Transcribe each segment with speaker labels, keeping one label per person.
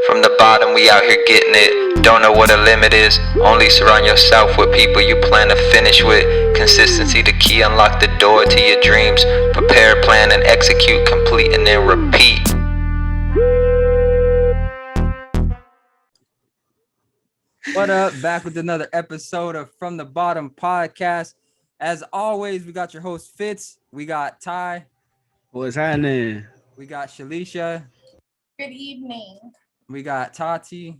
Speaker 1: From the bottom, we out here getting it. Don't know what a limit is. Only surround yourself with people you plan to finish with. Consistency the key, unlock the door to your dreams. Prepare, plan, and execute, complete, and then repeat.
Speaker 2: What up? Back with another episode of From the Bottom podcast. As always, we got your host Fitz. We got Ty.
Speaker 3: What's happening?
Speaker 2: We got Shalisha.
Speaker 4: Good evening.
Speaker 2: We got Tati.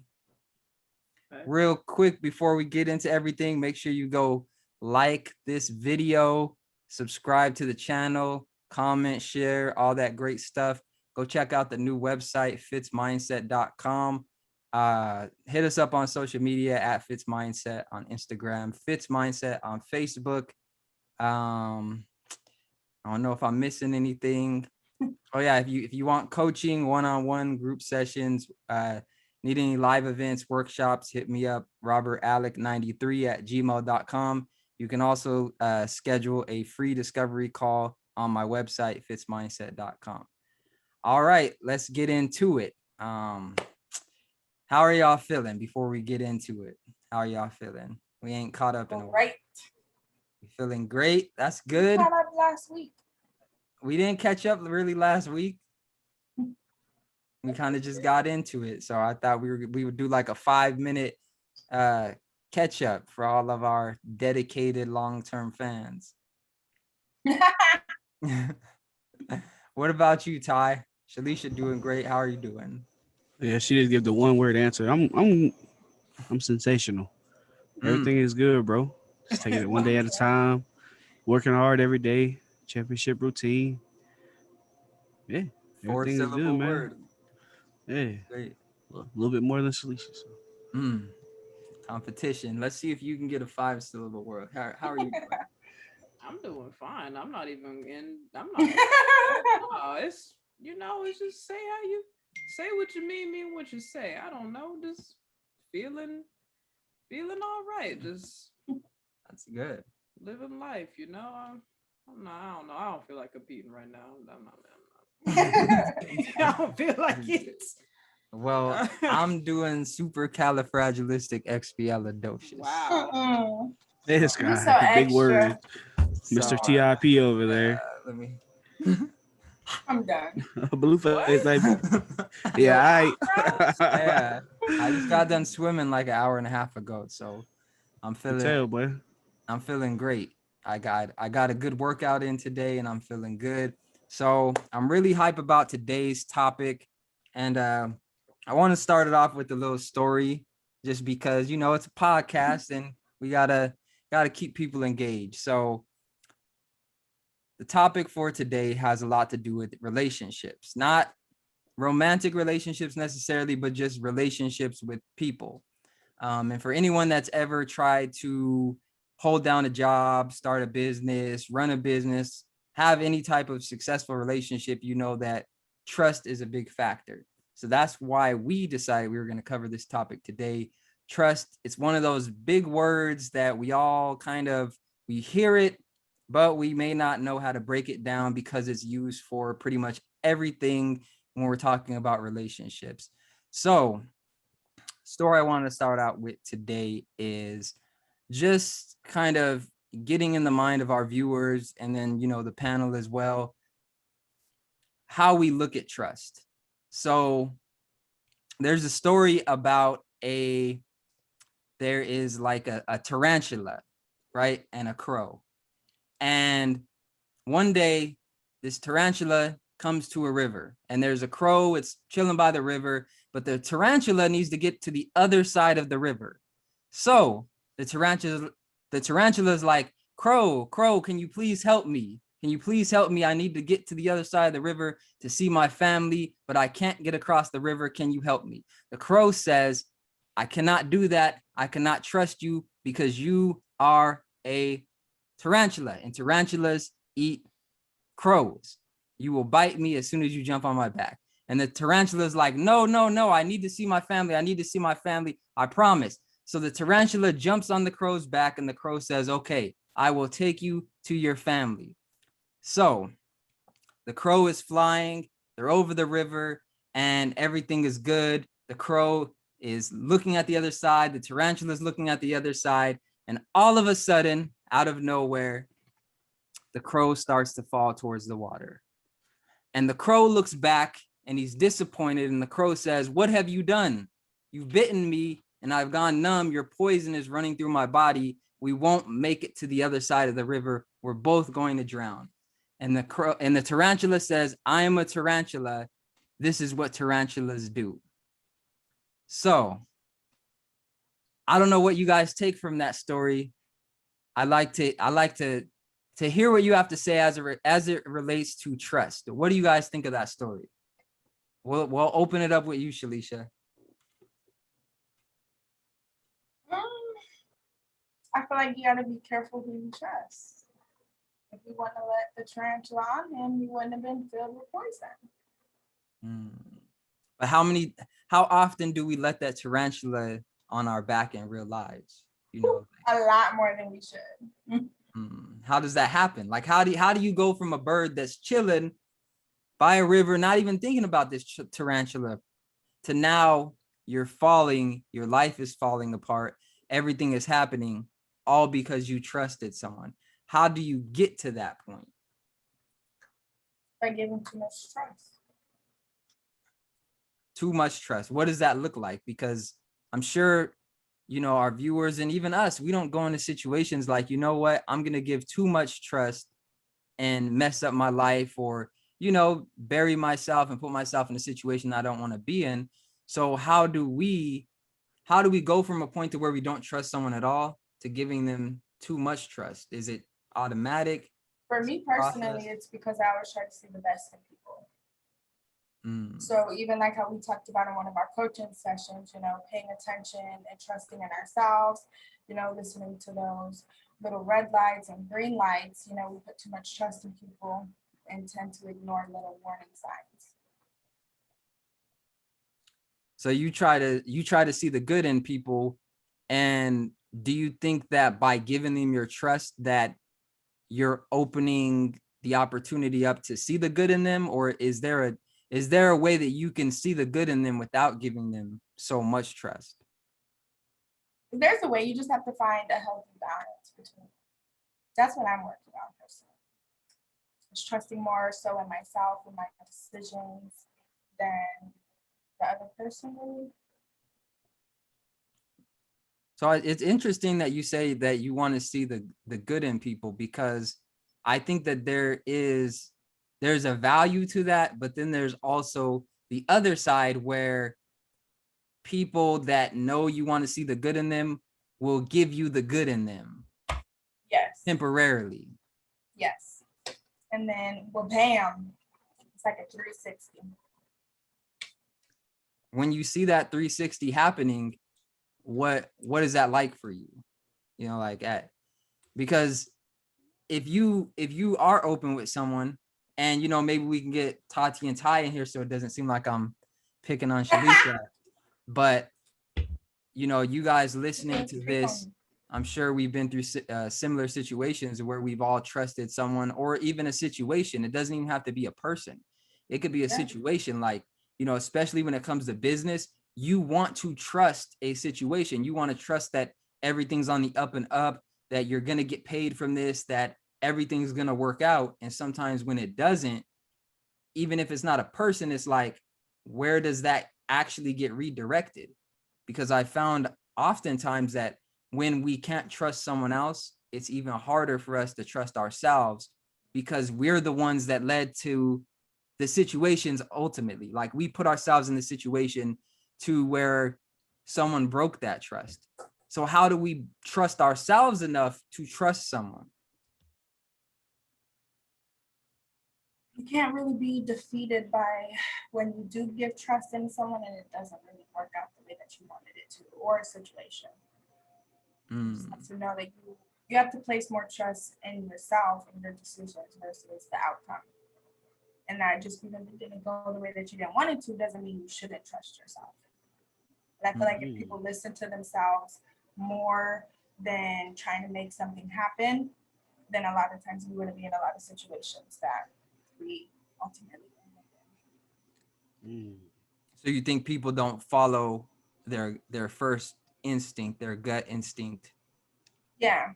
Speaker 2: Real quick before we get into everything, make sure you go like this video, subscribe to the channel, comment, share, all that great stuff. Go check out the new website, fitsmindset.com. Hit us up on social media at Fitz Mindset on Instagram, Fitz Mindset on Facebook. I don't know if I'm missing anything. Oh yeah, if you want coaching, one-on-one group sessions, need any live events, workshops, hit me up, robertalec93@gmail.com. You can also schedule a free discovery call on my website, fitsmindset.com. All right, let's get into it. How are y'all feeling before we get into it? How are y'all feeling? We ain't caught up in a while.
Speaker 4: Right.
Speaker 2: You feeling great? That's good.
Speaker 4: Caught up last week.
Speaker 2: We didn't catch up really last week. We kind of just got into it. So I thought we would do like a 5-minute catch up for all of our dedicated long-term fans. What about you, Ty? Shalisha doing great. How are you doing?
Speaker 3: Yeah, she did give the one-word answer. I'm sensational. Everything is good, bro. Just taking it one day at a time. Working hard every day. Championship routine. Yeah, everything is good, man.
Speaker 2: Word.
Speaker 3: Yeah,
Speaker 2: Great.
Speaker 3: a little bit more than Shalisha. So.
Speaker 2: Competition. Let's see if you can get a 5-syllable word. How are you doing?
Speaker 5: I'm doing fine. I'm not. No, it's it's just say how you say what you mean what you say. I don't know. Just feeling all right. Just
Speaker 2: That's good.
Speaker 5: living life. I don't know. I don't feel like competing right now. I'm not. I don't feel like it.
Speaker 2: Well, I'm doing supercalifragilisticexpialidocious.
Speaker 5: Wow.
Speaker 3: This guy,
Speaker 4: so
Speaker 3: the big
Speaker 4: extra.
Speaker 3: word, Mr. TIP over there.
Speaker 2: Let me.
Speaker 4: I'm done.
Speaker 3: Blue face, baby. Yeah,
Speaker 2: Yeah, I just got done swimming like an hour and a half ago, so I'm feeling great. I got a good workout in today, and I'm feeling good. So I'm really hype about today's topic, and I want to start it off with a little story, just because it's a podcast, and we gotta keep people engaged. So the topic for today has a lot to do with relationships, not romantic relationships necessarily, but just relationships with people. And for anyone that's ever tried to hold down a job, start a business, run a business, have any type of successful relationship, that trust is a big factor. So that's why we decided we were going to cover this topic today. Trust, it's one of those big words that we all we hear it, but we may not know how to break it down because it's used for pretty much everything when we're talking about relationships. So, story I want to start out with today is just kind of getting in the mind of our viewers, and then, the panel as well, how we look at trust. So there's a story about there is like a tarantula, right? And a crow. And one day this tarantula comes to a river, and there's a crow. It's chilling by the river, but the tarantula needs to get to the other side of the river. So the tarantula is like, crow, can you please help me? Can you please help me? I need to get to the other side of the river to see my family, but I can't get across the river. Can you help me? The crow says, I cannot do that. I cannot trust you because you are a tarantula, and tarantulas eat crows. You will bite me as soon as you jump on my back. And the tarantula is like, no. I need to see my family. I promise. So the tarantula jumps on the crow's back, and the crow says, okay, I will take you to your family. So the crow is flying. They're over the river, and everything is good. The crow is looking at the other side. The tarantula is looking at the other side. And all of a sudden, out of nowhere, the crow starts to fall towards the water. And the crow looks back and he's disappointed. And the crow says, "What have you done? You've bitten me and I've gone numb. Your poison is running through my body. We won't make it to the other side of the river. We're both going to drown." And the tarantula says, "I am a tarantula. This is what tarantulas do." So I don't know what you guys take from that story. I like to hear what you have to say as it relates to trust. What do you guys think of that story? We'll open it up with you, Shalisha.
Speaker 4: I feel like you gotta be careful who you trust. If you want to let the tarantula on him, you wouldn't have been filled with poison.
Speaker 2: But how often do we let that tarantula on our back in real lives? You know,
Speaker 4: a lot more than we should.
Speaker 2: How does that happen? Like, how do you go from a bird that's chilling by a river, not even thinking about this tarantula, to now you're falling, your life is falling apart, everything is happening, all because you trusted someone? How do you get to that point?
Speaker 4: By giving too much trust.
Speaker 2: Too much trust. What does that look like? Because I'm sure, you know, our viewers and even us, we don't go into situations like, you know what, I'm going to give too much trust and mess up my life, or, you know, bury myself and put myself in a situation I don't want to be in. So how do we go from a point to where we don't trust someone at all to giving them too much trust? Is it automatic?
Speaker 4: For me personally, it's because I always try to see the best in people. So even like how we talked about in one of our coaching sessions, you know, paying attention and trusting in ourselves, you know, listening to those little red lights and green lights, you know, we put too much trust in people and tend to ignore little warning signs.
Speaker 2: So you try to see the good in people. And do you think that by giving them your trust that you're opening the opportunity up to see the good in them? Or is there a way that you can see the good in them without giving them so much trust?
Speaker 4: There's a way, you just have to find a healthy balance between. That's what I'm working on personally. Just trusting more so in myself and my decisions than the other person really.
Speaker 2: So it's interesting that you say that you want to see the good in people, because I think that there's a value to that, but then there's also the other side where people that know you want to see the good in them will give you the good in them.
Speaker 4: Yes.
Speaker 2: Temporarily.
Speaker 4: Yes. And then, well, bam, it's like a 360.
Speaker 2: When you see that 360 happening, what is that like for you? You know, like because if you are open with someone, and, you know, maybe we can get Tati and Ty in here so it doesn't seem like I'm picking on Shalisha, but, you know, you guys listening to this, I'm sure we've been through similar situations where we've all trusted someone, or even a situation. It doesn't even have to be a person. It could be a situation, like, you know, especially when it comes to business, you want to trust a situation. You want to trust that everything's on the up and up, that you're going to get paid from this, that everything's going to work out. And sometimes when it doesn't, even if it's not a person, it's like, where does that actually get redirected? Because I found oftentimes that when we can't trust someone else, it's even harder for us to trust ourselves, because we're the ones that led to the situations ultimately. Like, we put ourselves in the situation to where someone broke that trust. So how do we trust ourselves enough to trust someone?
Speaker 4: You can't really be defeated by when you do give trust in someone and it doesn't really work out the way that you wanted it to, or a situation. You just have to know that you have to place more trust in yourself and your decisions versus the outcome. And that just because it didn't go the way that you didn't want it to doesn't mean you shouldn't trust yourself. And I feel like if people listen to themselves more than trying to make something happen, then a lot of times we wouldn't be in a lot of situations that we ultimately end up in.
Speaker 2: So you think people don't follow their first instinct, their gut instinct?
Speaker 4: Yeah.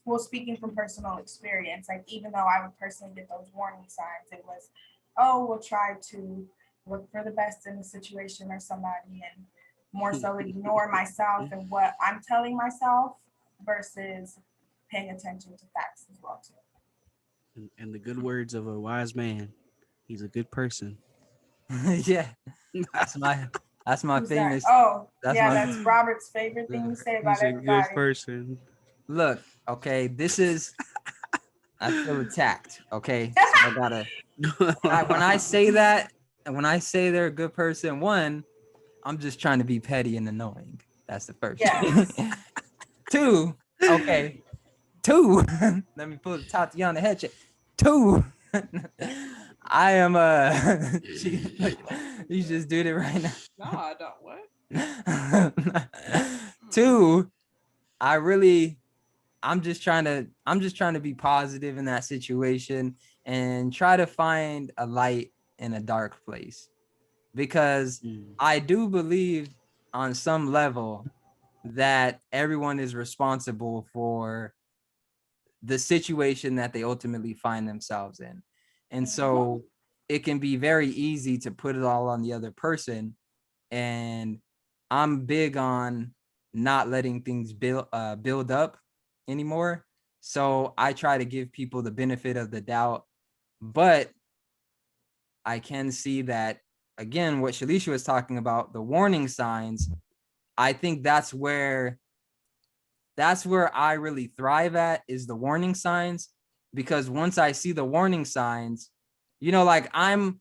Speaker 4: Well, speaking from personal experience, like even though I would personally get those warning signs, it was, oh, we'll try to look for the best in the situation or somebody, and more so ignore myself and what I'm telling myself versus paying attention to facts as well too.
Speaker 3: And the good words of a wise man, he's a good person.
Speaker 2: Yeah, that's my that's my
Speaker 4: Who's that?
Speaker 2: famous.
Speaker 4: Oh,
Speaker 2: That's
Speaker 4: yeah,
Speaker 2: my
Speaker 4: that's Robert's favorite thing to say about
Speaker 3: He's a good
Speaker 4: everybody.
Speaker 3: person.
Speaker 2: look. Okay, this is. I feel attacked. Okay, so I gotta. When I say that, and when I say they're a good person, one, I'm just trying to be petty and annoying. That's the first
Speaker 4: Yes.
Speaker 2: thing. Two, okay. Two, let me put Tatiana on the head check. Two, I am you just did it right now.
Speaker 5: No, I don't. What?
Speaker 2: Two, I'm just trying to be positive in that situation and try to find a light in a dark place, because I do believe on some level that everyone is responsible for the situation that they ultimately find themselves in. And so it can be very easy to put it all on the other person. And I'm big on not letting things build up anymore. So I try to give people the benefit of the doubt. But I can see that, again, what Shalisha was talking about, the warning signs, I think that's where I really thrive at, is the warning signs. Because once I see the warning signs, like I'm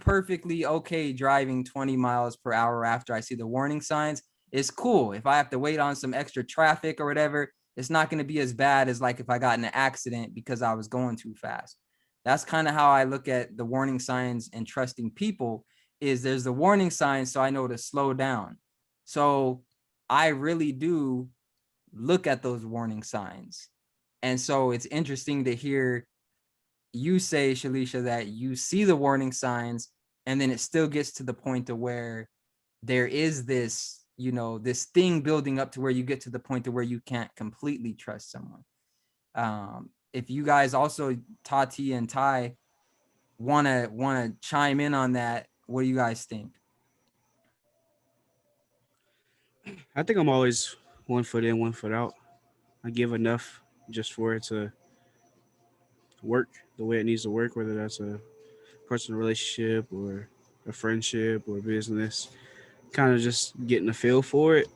Speaker 2: perfectly okay driving 20 miles per hour after I see the warning signs. It's cool. If I have to wait on some extra traffic or whatever, it's not going to be as bad as like if I got in an accident because I was going too fast. That's kind of how I look at the warning signs and trusting people. Is there's the warning signs, so I know to slow down. So I really do look at those warning signs. And so it's interesting to hear you say, Shalisha, that you see the warning signs and then it still gets to the point to where there is this, this thing building up to where you get to the point to where you can't completely trust someone. If you guys also, Tati and Ty, wanna chime in on that, what do you guys think?
Speaker 3: I think I'm always 1 foot in, 1 foot out. I give enough just for it to work the way it needs to work, whether that's a personal relationship or a friendship or business. Kind of just getting a feel for it.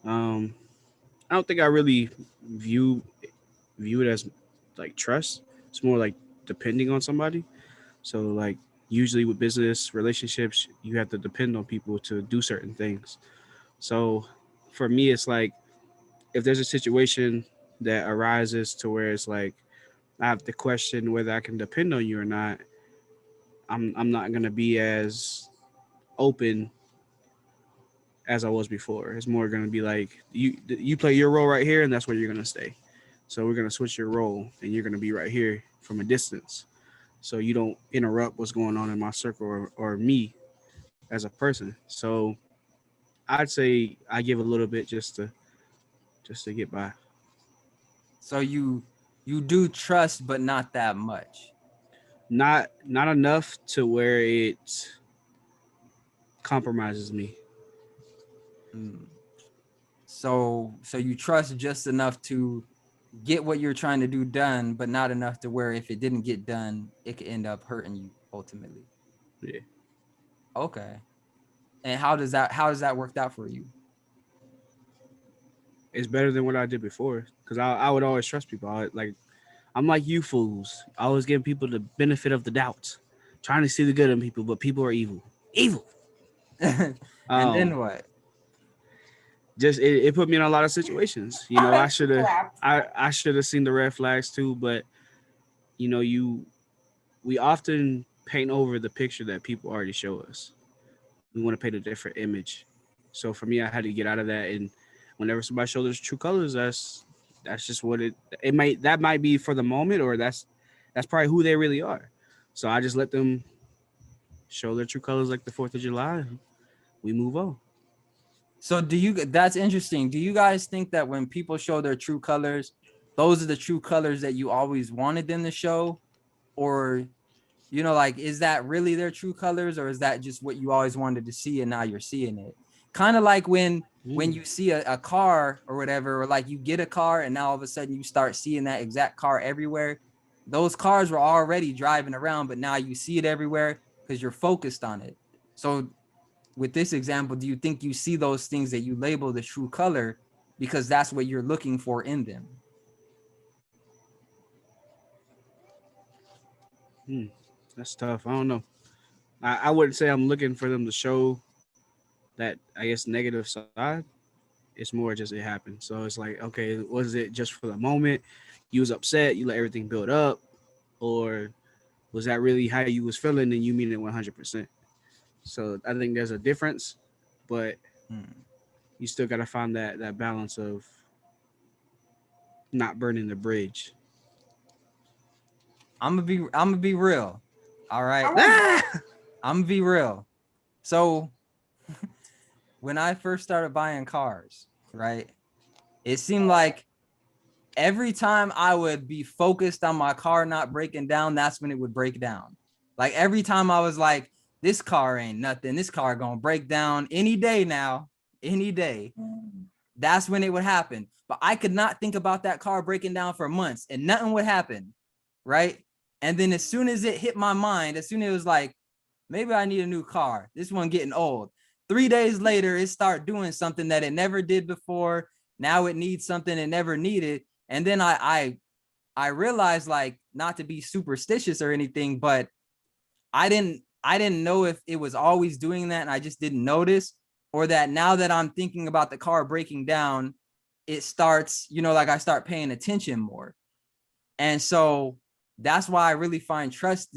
Speaker 3: Um, I don't think I really view view it as like trust. It's more like depending on somebody. So like usually with business relationships, you have to depend on people to do certain things. So for me, it's like if there's a situation that arises to where it's like I have to question whether I can depend on you or not, I'm not gonna be as open as I was before. It's more gonna be like you play your role right here, and that's where you're gonna stay. So we're gonna switch your role, and you're gonna be right here from a distance, so you don't interrupt what's going on in my circle or me as a person. So I'd say I give a little bit just to get by.
Speaker 2: So you do trust, but not that much.
Speaker 3: Not enough to where it compromises me.
Speaker 2: Mm. So you trust just enough to get what you're trying to do done, but not enough to where if it didn't get done, it could end up hurting you ultimately.
Speaker 3: Yeah.
Speaker 2: Okay. And how does that work out for you?
Speaker 3: It's better than what I did before because I would always trust people. I'm like you fools. I always give people the benefit of the doubt, trying to see the good in people, but people are evil. Evil.
Speaker 2: And
Speaker 3: Um,
Speaker 2: then what?
Speaker 3: just it put me in a lot of situations. You know, I should have
Speaker 4: Clapped.
Speaker 3: I should have seen the red flags too, but you know, we often paint over the picture that people already show us. We want to paint a different image. So for me, I had to get out of that. And whenever somebody shows us true colors, that's just what that might be for the moment, or that's probably who they really are. So I just let them show their true colors like the 4th of July. We move on.
Speaker 2: So that's interesting. Do you guys think that when people show their true colors, those are the true colors that you always wanted them to show? Or, like, is that really their true colors, or is that just what you always wanted to see and now you're seeing it? Kind of like when you see a car or whatever, or like you get a car and now all of a sudden you start seeing that exact car everywhere. Those cars were already driving around, but now you see it everywhere because you're focused on it. So with this example, do you think you see those things that you label the true color because that's what you're looking for in them?
Speaker 3: That's tough. I don't know. I wouldn't say I'm looking for them to show that, I guess, negative side. It's more just it happened. So it's like, okay, was it just for the moment? You was upset, you let everything build up, or was that really how you was feeling and you mean it 100%? So I think there's a difference, but you still got to find that balance of not burning the bridge.
Speaker 2: I'm gonna be real. All right. I'm gonna be real. So when I first started buying cars, right, it seemed like every time I would be focused on my car not breaking down, that's when it would break down. Like every time I was like, this car ain't nothing. This car gonna break down any day now, any day. That's when it would happen. But I could not think about that car breaking down for months and nothing would happen, right? And then as soon as it hit my mind, as soon as it was like, maybe I need a new car. This one getting old. 3 days later, it started doing something that it never did before. Now it needs something it never needed. And then I realized, like, not to be superstitious or anything, but I didn't know if it was always doing that and I just didn't notice, or that now that I'm thinking about the car breaking down, it starts, like I start paying attention more. And so that's why I really find trust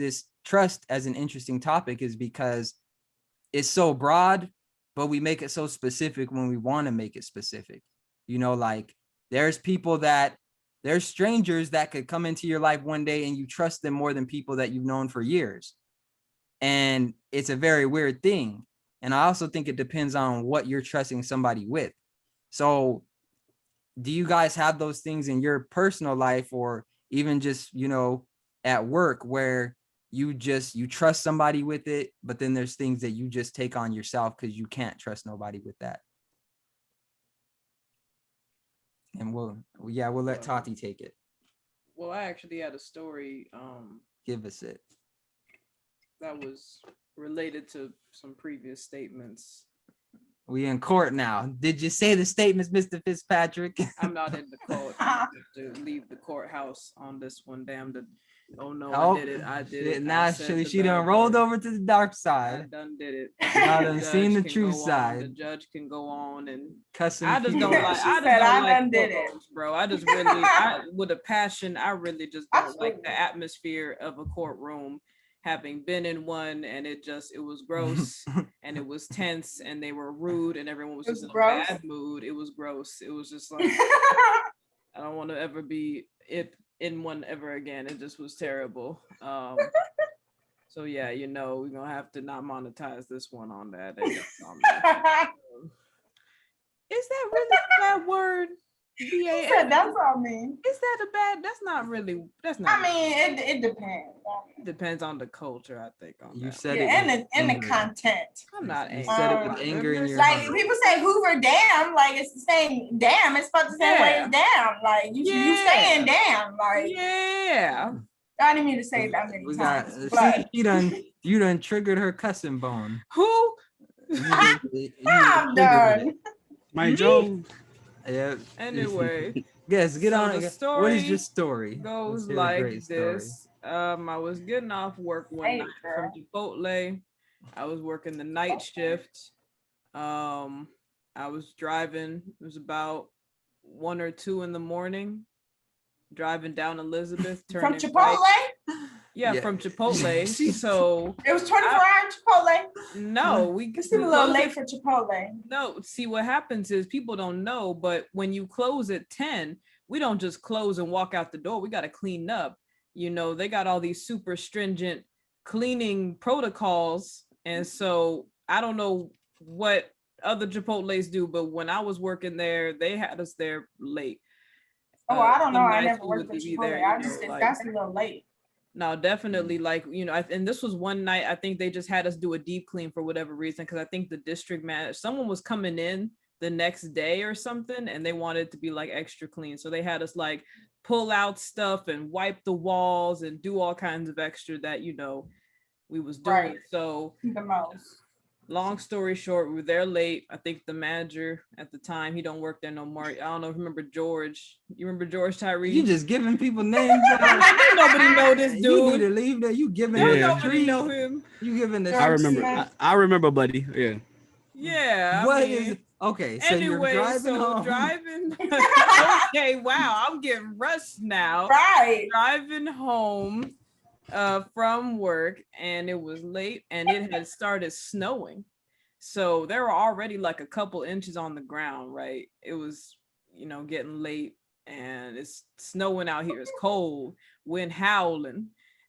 Speaker 2: as an interesting topic, is because it's so broad, but we make it so specific when we want to make it specific. Like there's strangers that could come into your life one day and you trust them more than people that you've known for years. And it's a very weird thing. And I also think it depends on what you're trusting somebody with. So do you guys have those things in your personal life, or even just, at work, where you trust somebody with it, but then there's things that you just take on yourself because you can't trust nobody with that? And we'll let Tati take it.
Speaker 5: Well, I actually had a story.
Speaker 2: Give us it.
Speaker 5: That was related to some previous statements.
Speaker 2: We in court now. Did you say the statements, Mr. Fitzpatrick?
Speaker 5: I'm not in the court. I have to leave the courthouse on this one. Damn it. Oh no, I did it.
Speaker 2: Now she done rolled over to the dark side.
Speaker 5: I done did it.
Speaker 2: I done seen the true side.
Speaker 5: The judge can go on and
Speaker 2: cussing.
Speaker 5: I just don't like. I did it, bro. I just really, with a passion, I really just don't like the atmosphere of a courtroom. Having been in one, and it was gross and it was tense and they were rude and everyone was just in a bad mood. It was gross. It was just like, I don't want to ever be in one ever again. It just was terrible. So yeah, we're gonna have to not monetize this one on that. Is that really a bad word?
Speaker 4: That's all I mean.
Speaker 5: Is that a bad? That's not. I mean,
Speaker 4: it depends.
Speaker 5: It depends on the culture, I think. On
Speaker 2: you
Speaker 5: that.
Speaker 2: said
Speaker 4: it and the content.
Speaker 5: I'm not angry.
Speaker 2: You said it with anger in your
Speaker 4: like
Speaker 2: heart.
Speaker 4: People say Hoover damn, like it's the same damn. It's supposed the same way as damn. Like you saying damn, like
Speaker 5: yeah.
Speaker 4: I didn't mean to say that many times.
Speaker 2: You done triggered her cussing bone.
Speaker 5: Who?
Speaker 4: I'm done.
Speaker 3: My Joe.
Speaker 2: Yeah.
Speaker 5: Anyway.
Speaker 2: Yes, get on. What is your story?
Speaker 5: Goes like this. I was getting off work one night from Chipotle. I was working the night shift. I was driving. It was about 1 or 2 in the morning. Driving down Elizabeth.
Speaker 4: From Chipotle?
Speaker 5: Yeah, from Chipotle. So
Speaker 4: it was 24-hour Chipotle.
Speaker 5: No, we
Speaker 4: still a little late for Chipotle.
Speaker 5: No, see what happens is people don't know, but when you close at 10, we don't just close and walk out the door. We got to clean up. They got all these super stringent cleaning protocols. And so I don't know what other Chipotles do, but when I was working there, they had us there late.
Speaker 4: Oh, I don't know. I
Speaker 5: nights
Speaker 4: never
Speaker 5: we
Speaker 4: worked
Speaker 5: would
Speaker 4: at
Speaker 5: be
Speaker 4: Chipotle.
Speaker 5: there,
Speaker 4: I just think
Speaker 5: like,
Speaker 4: that's a little late.
Speaker 5: no, definitely, like, and this was one night, I think they just had us do a deep clean for whatever reason, because I think the district manager, someone was coming in the next day or something, and they wanted it to be like extra clean. So they had us like pull out stuff and wipe the walls and do all kinds of extra that, we was doing.
Speaker 4: Right.
Speaker 5: So
Speaker 4: The most.
Speaker 5: long story short, we were there late. I think the manager at the time, he don't work there no more. I don't know if you remember George. You remember George Tyree?
Speaker 2: You just giving people names out.
Speaker 5: Nobody know this dude.
Speaker 2: You need to leave there. You giving
Speaker 5: Nobody know him.
Speaker 2: You giving the
Speaker 3: I remember. I remember, buddy. Yeah.
Speaker 5: Yeah.
Speaker 2: Okay? So
Speaker 5: anyway,
Speaker 2: you're driving home.
Speaker 5: Okay, wow, I'm getting rushed now.
Speaker 4: Right.
Speaker 5: Driving home from work, and it was late, and it had started snowing. So there were already like a couple inches on the ground, right? It was, getting late, and it's snowing out here. It's cold, wind howling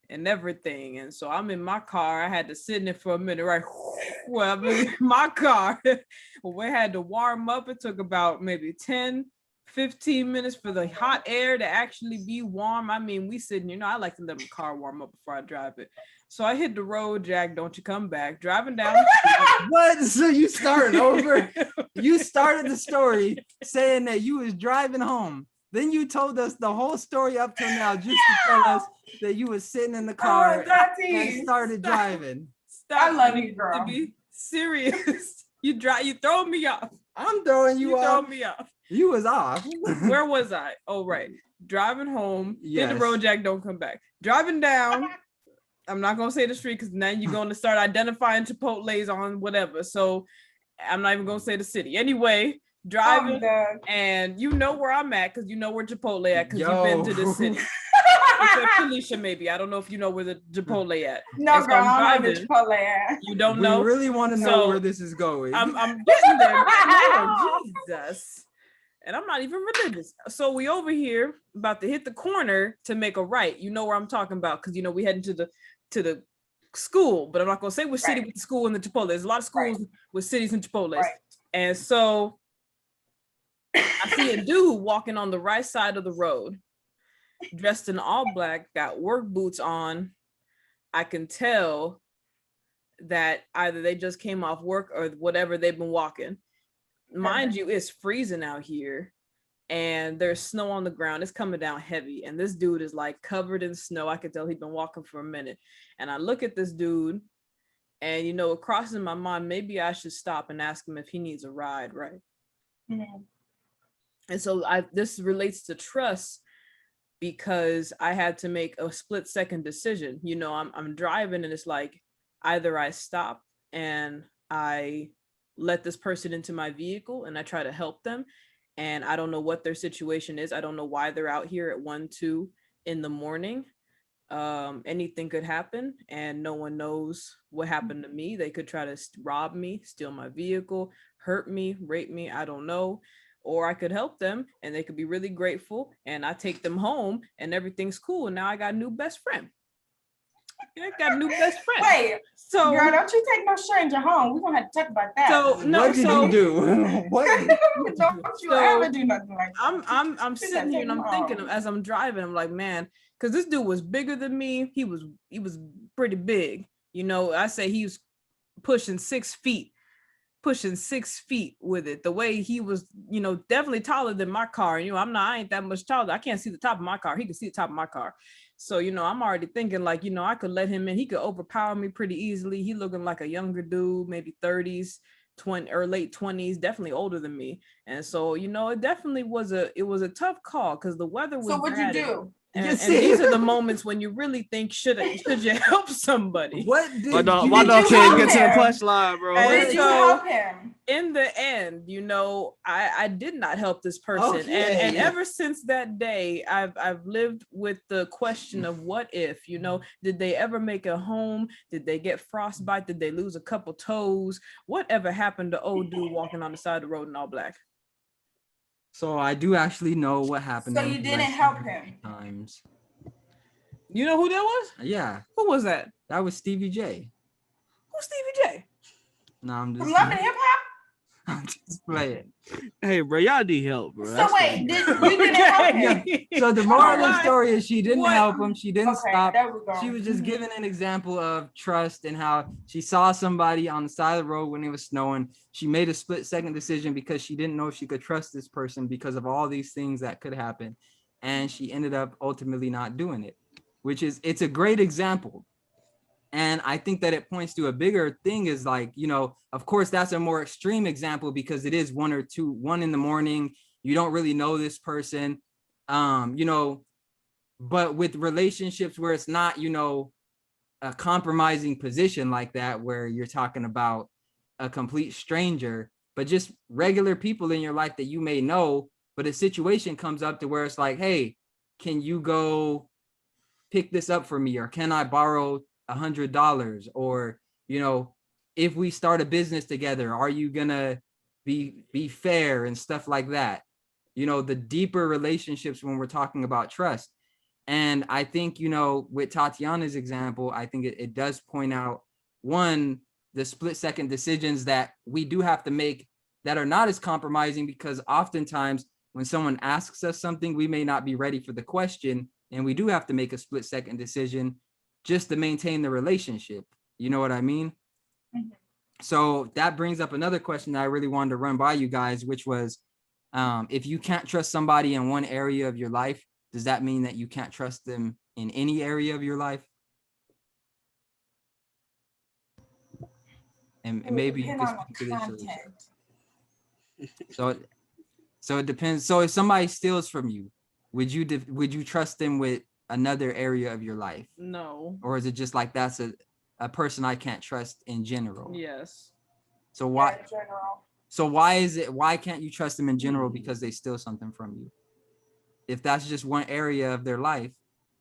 Speaker 5: and everything. And so I'm in my car. I had to sit in it for a minute, right? Well, I'm in my car. We had to warm up. It took about maybe 10-15 minutes for the hot air to actually be warm. I mean, we sitting, I like to let my car warm up before I drive it. So I hit the road, Jack, don't you come back. Driving down.
Speaker 2: What? So you started over? You started the story saying that you was driving home. Then you told us the whole story up till now just to tell us that you was sitting in the car and started driving.
Speaker 5: Stop.
Speaker 4: I love you, girl.
Speaker 5: To be serious. You throw me off.
Speaker 2: I'm throwing you off.
Speaker 5: Throw me off.
Speaker 2: You was off.
Speaker 5: Where was I? Oh, right. Driving home.
Speaker 2: Yes.
Speaker 5: Hit the road, Jack, don't come back. Driving down. I'm not going to say the street because now you're going to start identifying Chipotles on whatever. So I'm not even going to say the city. Anyway, driving, and you know where I'm at because you know where Chipotle at because you've been to the city. Except Felicia, maybe. I don't know if you know where the Chipotle at.
Speaker 4: No, girl, I don't know where Chipotle at.
Speaker 5: You don't know?
Speaker 2: We really want to know where this is going.
Speaker 5: I'm getting there. Oh, Jesus. And I'm not even religious. So we over here about to hit the corner to make a right. You know where I'm talking about because, we heading to the school, but I'm not going to say which city with the school and the Chipotle. There's a lot of schools with cities and Chipotles. Right. And so I see a dude walking on the right side of the road, dressed in all black, got work boots on. I can tell that either they just came off work or whatever, they've been walking. Mind you, it's freezing out here and there's snow on the ground. It's coming down heavy. And this dude is like covered in snow. I could tell he'd been walking for a minute. And I look at this dude and, it crosses my mind, maybe I should stop and ask him if he needs a ride, right? Mm-hmm. And so this relates to trust because I had to make a split-second decision. I'm driving and it's like either I stop and I let this person into my vehicle and I try to help them. And I don't know what their situation is. I don't know why they're out here at 1-2 in the morning. Anything could happen and no one knows what happened to me. They could try to rob me, steal my vehicle, hurt me, rape me. I don't know. Or I could help them and they could be really grateful and I take them home and everything's cool. And now I got a new best friend. I got a new best friend.
Speaker 4: Wait, so girl, don't you take no stranger home. We're gonna have to talk about that.
Speaker 2: So no, what did you do?
Speaker 4: What? Don't you ever do nothing like that.
Speaker 5: I'm sitting here and I'm thinking as I'm driving, I'm like, man, because this dude was bigger than me. He was pretty big. I say he was pushing 6 feet with it. The way he was, definitely taller than my car. I ain't that much taller. I can't see the top of my car. He can see the top of my car. So, I'm already thinking like, I could let him in. He could overpower me pretty easily. He looking like a younger dude, maybe 30s, 20 or late 20s, definitely older than me. And so, it definitely was a tough call because the weather was.
Speaker 4: So what'd you do?
Speaker 5: And these are the moments when you really think, should you help somebody?
Speaker 2: What did
Speaker 3: why don't you get to the punchline, bro?
Speaker 4: Did you help him?
Speaker 5: In the end, I did not help this person. Okay. And ever since that day, I've lived with the question of what if, did they ever make it home? Did they get frostbite? Did they lose a couple toes? Whatever happened to old dude walking on the side of the road in all black?
Speaker 2: So I do actually know what happened.
Speaker 4: So you didn't help him?
Speaker 2: Times.
Speaker 5: You know who that was?
Speaker 2: Yeah.
Speaker 5: Who was that?
Speaker 2: That was Stevie J.
Speaker 5: Who's Stevie J?
Speaker 2: No, I'm
Speaker 4: From
Speaker 2: just
Speaker 4: Love and Hip Hop.
Speaker 2: I'm just playing.
Speaker 3: Hey, bro, y'all need help, bro.
Speaker 4: So wait, you didn't help him?
Speaker 2: So the moral of the
Speaker 5: Why?
Speaker 2: story is she didn't
Speaker 5: What?
Speaker 2: help him. She didn't
Speaker 4: Okay,
Speaker 2: stop.
Speaker 4: there we go.
Speaker 2: She was just giving an example of trust and how she saw somebody on the side of the road when it was snowing. She made a split-second decision because she didn't know if she could trust this person because of all these things that could happen. And she ended up ultimately not doing it, which is, it's a great example. And I think that it points to a bigger thing is like, you know, of course, that's a more extreme example because it is 1 or 2, 1 in the morning. You don't really know this person, you know, but with relationships where it's not, you know, a compromising position like that, where you're talking about a complete stranger, but just regular people in your life that you may know, but a situation comes up to where it's like, hey, can you go pick this up for me? Or can I borrow $100? Or, you know, if we start a business together, are you gonna be fair and stuff like that? You know, the deeper relationships when we're talking about trust. And I think, you know, with Tatiana's example, I think it does point out, one, the split-second decisions that we do have to make that are not as compromising, because oftentimes when someone asks us something, we may not be ready for the question, and we do have to make a split-second decision just to maintain the relationship. You know what I mean? Mm-hmm. So that brings up another question that I really wanted to run by you guys, which was, if you can't trust somebody in one area of your life, does that mean that you can't trust them in any area of your life? And maybe you could speak to this. So it depends. So if somebody steals from you, would you trust them with another area of your life?
Speaker 5: No.
Speaker 2: Or is it just like that's a person I can't trust in general?
Speaker 5: Yes.
Speaker 2: So why?
Speaker 4: Yeah, in general.
Speaker 2: So why can't you trust them in general because they steal something from you? If that's just one area of their life,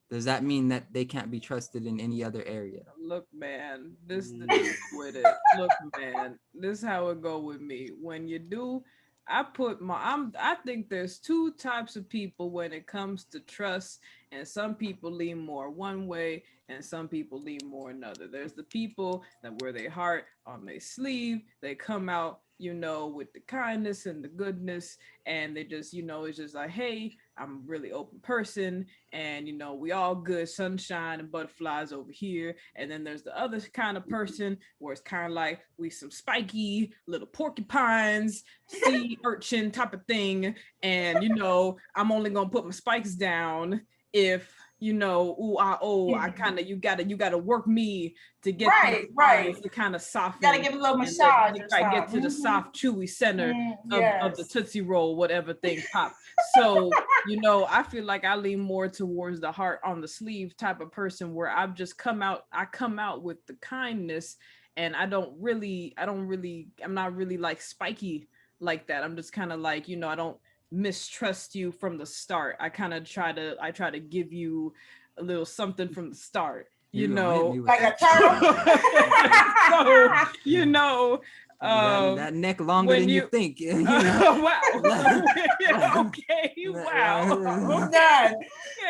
Speaker 2: does that mean that they can't be trusted in any other area?
Speaker 5: Look, man, this the deal with it. Look, man, this how it go with me. When you do, I think there's 2 types of people when it comes to trust, and some people lean more one way and some people lean more another. There's the people that wear their heart on their sleeve. They come out, you know, with the kindness and the goodness, and they just, you know, it's just like, hey, I'm a really open person, and you know, we all good, sunshine and butterflies over here. And then there's the other kind of person where it's kind of like we some spiky little porcupines, sea urchin type of thing, and you know, I'm only gonna put my spikes down if, you know, I kind of, you gotta work me to get right to kind of soften.
Speaker 4: You gotta give a little massage.
Speaker 5: I get to the soft, chewy center of the Tootsie Roll, whatever thing pop. So, you know, I feel like I lean more towards the heart on the sleeve type of person, where I come out with the kindness, and I'm not really like spiky like that. I'm just kind of like, you know, I don't mistrust you from the start. I try to give you a little something from the start, you know,
Speaker 4: like a turtle.
Speaker 5: So, you know,
Speaker 2: that neck longer than you think. You know?
Speaker 5: Wow. Okay. Wow.
Speaker 4: Yeah.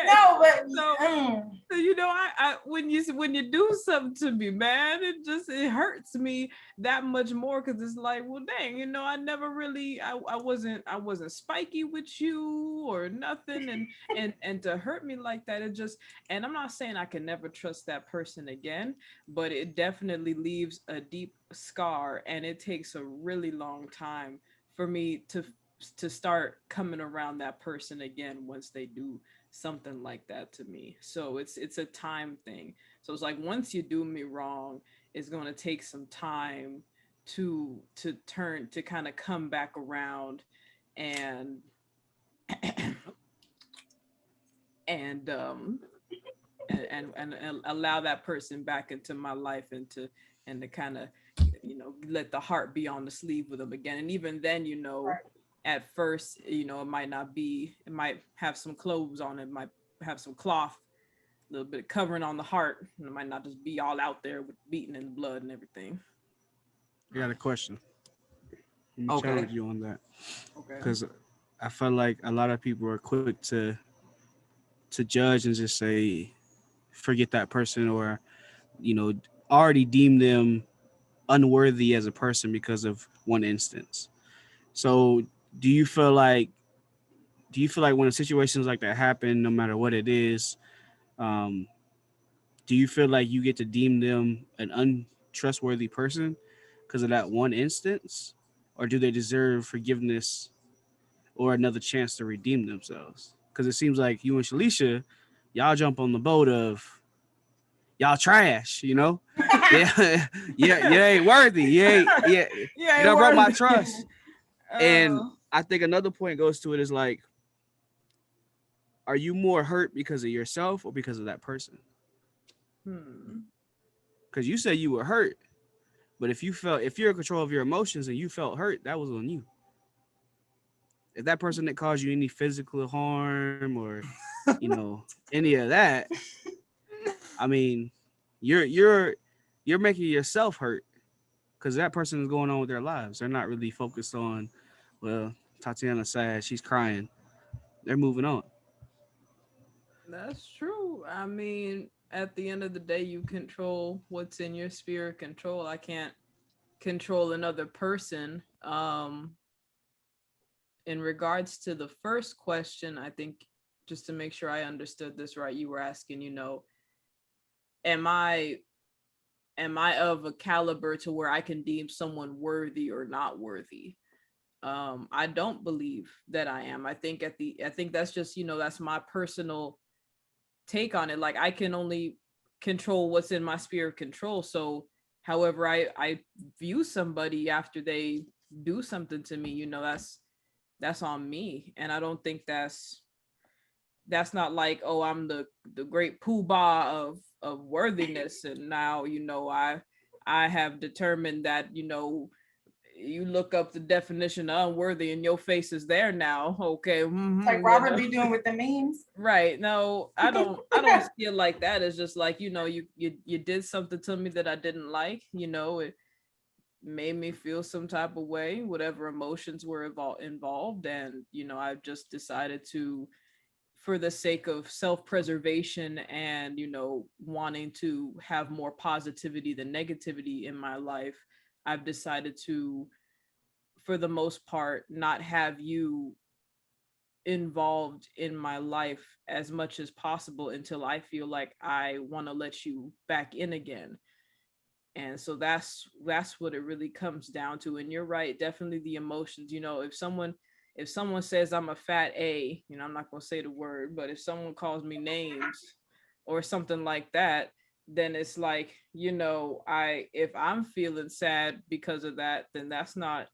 Speaker 4: No, but
Speaker 5: so, you know, I when you do something to me, man, it hurts me that much more, because it's like, well, dang, you know, I never really, I wasn't spiky with you or nothing, and to hurt me like that, it just, and I'm not saying I can never trust that person again, but it definitely leaves a deep scar, and it takes a really long time for me to start coming around that person again once they do something like that to me. So it's a time thing. So it's like, once you do me wrong, it's going to take some time to turn, to kind of come back around and and allow that person back into my life, and to kind of, you know, let the heart be on the sleeve with them again. And even then, you know, at first, you know, it might have some clothes on it, might have some cloth, a little bit of covering on the heart, and it might not just be all out there with beating in the blood and everything.
Speaker 3: I got a question. Let me challenge you on that. Okay. Because I feel like a lot of people are quick to judge and just say, forget that person, or already deem them unworthy as a person because of one instance. So do you feel like when situations like that happen, no matter what it is, um, do you feel like you get to deem them an untrustworthy person because of that one instance, or do they deserve forgiveness or another chance to redeem themselves? Because it seems like you and Shalisha, y'all jump on the boat of y'all trash, yeah, yeah, you ain't worthy, you done broke my trust. And I think another point goes to it is like, are you more hurt because of yourself or because of that person? Because you said you were hurt, but if you're in control of your emotions and you felt hurt, that was on you. If that person that caused you any physical harm or any of that, I mean, you're making yourself hurt because that person is going on with their lives. They're not really focused on, well, Tatiana's sad, she's crying. They're moving on.
Speaker 5: That's true. I mean, at the end of the day, you control what's in your sphere of control. I can't control another person. In regards to the first question, I think, just to make sure I understood this right, you were asking, am I of a caliber to where I can deem someone worthy or not worthy? I don't believe that I am. I think that's just, that's my personal take on it. Like, I can only control what's in my sphere of control. So however I view somebody after they do something to me, that's on me. And I don't think that's not like, oh, I'm the great poobah of worthiness, and now I have determined that you look up the definition of unworthy and your face is there now. Okay.
Speaker 4: Like Robert be doing with the memes.
Speaker 5: Right. No, I don't feel like that. It's just like, you did something to me that I didn't like, it made me feel some type of way, whatever emotions were involved. And, I've just decided to, for the sake of self-preservation and, wanting to have more positivity than negativity in my life, I've decided to, for the most part, not have you involved in my life as much as possible until I feel like I want to let you back in again. And so that's what it really comes down to. And you're right, definitely the emotions. If someone says I'm a fat A, I'm not going to say the word, but if someone calls me names or something like that, then it's like, if I'm feeling sad because of that, then that's not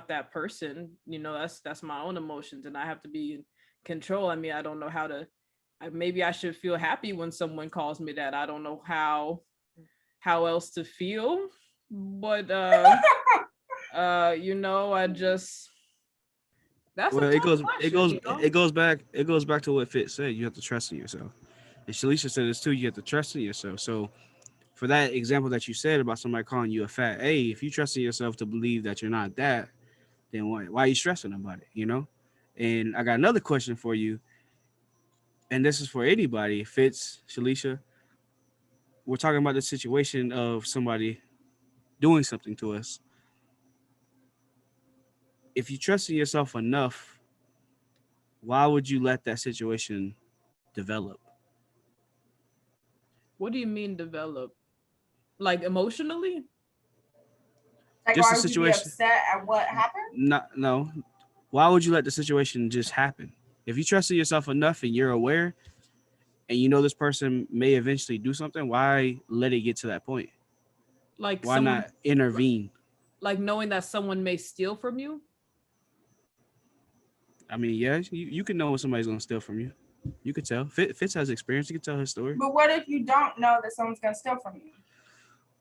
Speaker 5: that person. That's my own emotions, and I have to be in control. I mean, I don't know how to, maybe I should feel happy when someone calls me that. I don't know how else to feel, but I just, that's a tough question.
Speaker 3: It goes back to what Fitz said. You have to trust in yourself. And Shalisha said this too. You have to trust in yourself. So for that example that you said about somebody calling you a fat A, if you trust in yourself to believe that you're not that, then why are you stressing about it? And I got another question for you, and this is for anybody. Fitz, Shalisha, we're talking about the situation of somebody doing something to us. If you trust in yourself enough, why would you let that situation develop?
Speaker 5: What do you mean develop? Like emotionally?
Speaker 4: Like,
Speaker 3: Just
Speaker 4: why
Speaker 3: a
Speaker 4: would you be
Speaker 3: situation.
Speaker 4: upset at what happened?
Speaker 3: No. Why would you let the situation just happen? If you trust in yourself enough and you're aware and you know this person may eventually do something, why let it get to that point?
Speaker 5: Like
Speaker 3: Why
Speaker 5: someone,
Speaker 3: not intervene?
Speaker 5: like knowing that someone may steal from you?
Speaker 3: I mean, yeah, you can know when somebody's gonna steal from you. You could tell. Fitz has experience. You can tell his story.
Speaker 4: But what if you don't know that someone's gonna steal from you?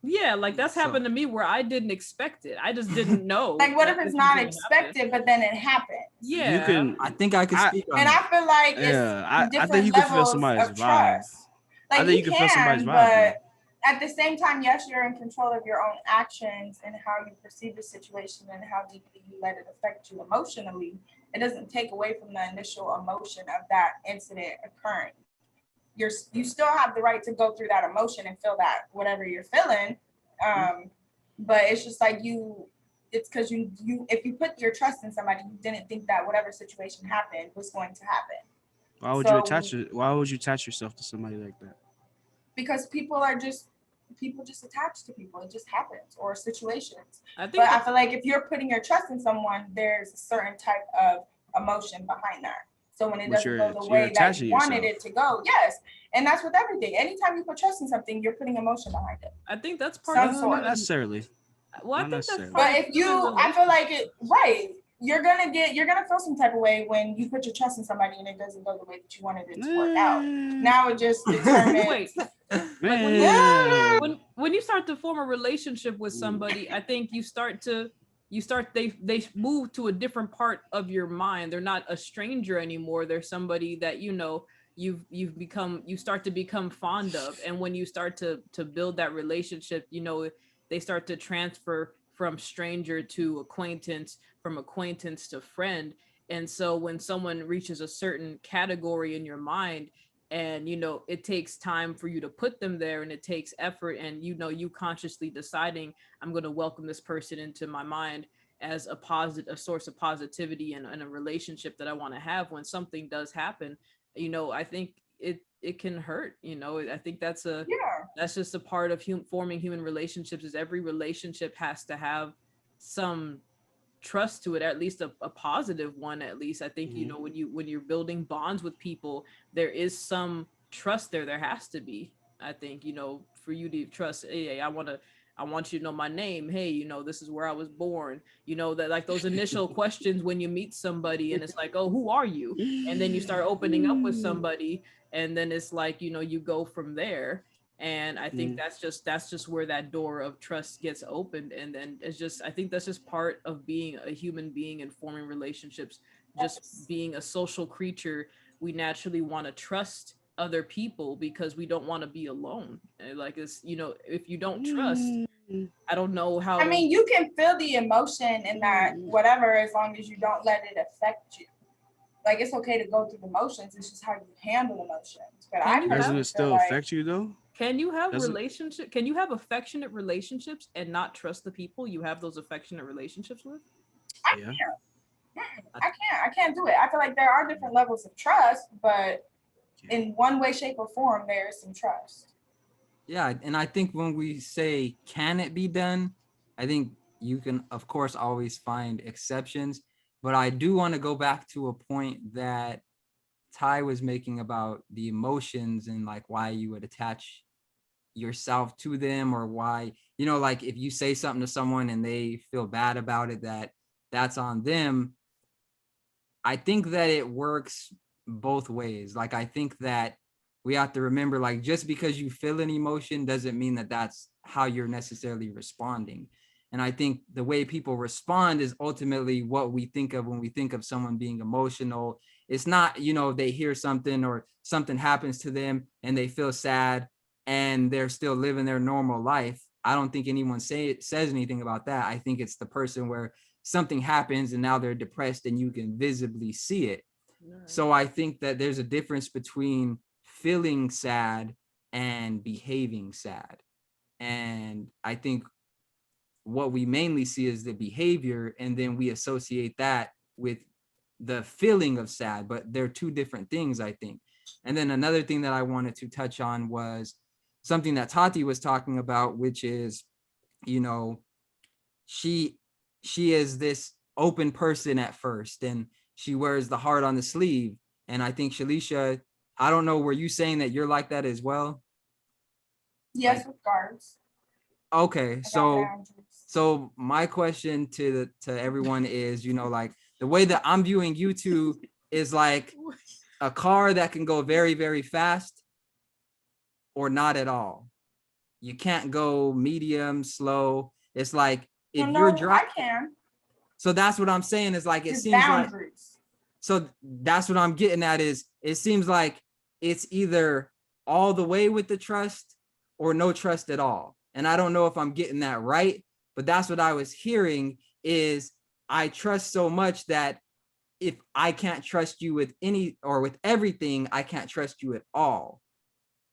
Speaker 5: Yeah, like that's happened to me where I didn't expect it. I just didn't know.
Speaker 4: Like, what if it's not expected, but then it happens?
Speaker 5: Yeah,
Speaker 3: you can.
Speaker 2: I think I can speak on
Speaker 4: And
Speaker 2: that.
Speaker 4: I feel like
Speaker 3: Yeah,
Speaker 4: it's
Speaker 3: I think
Speaker 4: different
Speaker 3: you can feel
Speaker 4: levels
Speaker 3: somebody's
Speaker 4: of
Speaker 3: vibe.
Speaker 4: trust. Like,
Speaker 3: I think you can feel somebody's vibe,
Speaker 4: but at the same time, yes, you're in control of your own actions and how you perceive the situation and how deeply you let it affect you emotionally. It doesn't take away from the initial emotion of that incident occurring. you still have the right to go through that emotion and feel that whatever you're feeling. But it's just like it's because you if you put your trust in somebody, you didn't think that whatever situation happened was going to happen.
Speaker 3: Why would you attach yourself to somebody like that?
Speaker 4: Because people just attach to people. It just happens, or situations. I feel like if you're putting your trust in someone, there's a certain type of emotion behind that. So when it doesn't go the way that you wanted it to go, yes. And that's with everything. Anytime you put trust in something, you're putting emotion behind it.
Speaker 5: I think that's part of
Speaker 3: not necessarily.
Speaker 5: Well, I think that's
Speaker 4: but if I feel like it, right, you're gonna feel some type of way when you put your trust in somebody and it doesn't go the way that you wanted it to work out. Now it just determines.
Speaker 5: Like when you start to form a relationship with somebody, I think they move to a different part of your mind. They're not a stranger anymore. They're somebody that you start to become fond of. And when you start to build that relationship, they start to transfer from stranger to acquaintance, from acquaintance to friend. And so when someone reaches a certain category in your mind, and it takes time for you to put them there, and it takes effort, and you consciously deciding, I'm going to welcome this person into my mind as a source of positivity and a relationship that I want to have. When something does happen, I think it can hurt. I think that's just a part of forming human relationships. Is every relationship has to have some trust to it, at least a positive one. At least I think when you're building bonds with people, there is some trust there has to be. I think for you to trust, hey, I want you to know my name, hey, this is where I was born, that, like, those initial questions when you meet somebody, and it's like, oh, who are you? And then you start opening up with somebody, and then it's like, you go from there. And I think that's just where that door of trust gets opened. And then I think that's just part of being a human being and forming relationships. Just being a social creature, we naturally want to trust other people because we don't want to be alone. And like, it's, if you don't trust, I don't know how.
Speaker 4: I mean, you can feel the emotion in that whatever, as long as you don't let it affect you. Like, it's okay to go through the emotions. It's just how you handle emotions. But
Speaker 3: doesn't it still affect you though?
Speaker 5: Can you have Can you have affectionate relationships and not trust the people you have those affectionate relationships with?
Speaker 4: I can't do it. I feel like there are different levels of trust, but in one way, shape, or form, there is some trust.
Speaker 2: Yeah, and I think when we say, can it be done? I think you can, of course, always find exceptions. But I do want to go back to a point that Ty was making about the emotions and like why you would attach yourself to them, or why, like if you say something to someone and they feel bad about it, that's on them. I think that it works both ways. Like, I think that we have to remember, like, just because you feel an emotion doesn't mean that that's how you're necessarily responding. And I think the way people respond is ultimately what we think of when we think of someone being emotional. It's not, they hear something or something happens to them and they feel sad and they're still living their normal life. I don't think anyone says anything about that. I think it's the person where something happens and now they're depressed and you can visibly see it. So I think that there's a difference between feeling sad and behaving sad. And I think what we mainly see is the behavior, and then we associate that with the feeling of sad, but they're two different things, I think. And then another thing that I wanted to touch on was something that Tati was talking about, which is, she is this open person at first, and she wears the heart on the sleeve. And I think, Shalisha, I don't know, were you saying that you're like that as well?
Speaker 4: Yes, with guards.
Speaker 2: Okay, so my question to everyone is, like, the way that I'm viewing you two is like a car that can go very, very fast or not at all. You can't go medium, slow. It's like, if you're driving,
Speaker 4: I can.
Speaker 2: So that's what I'm saying, is like, it seems boundaries. So that's what I'm getting at, is it seems like it's either all the way with the trust or no trust at all. And I don't know if I'm getting that right, but that's what I was hearing, is I trust so much that if I can't trust you with any or with everything, I can't trust you at all.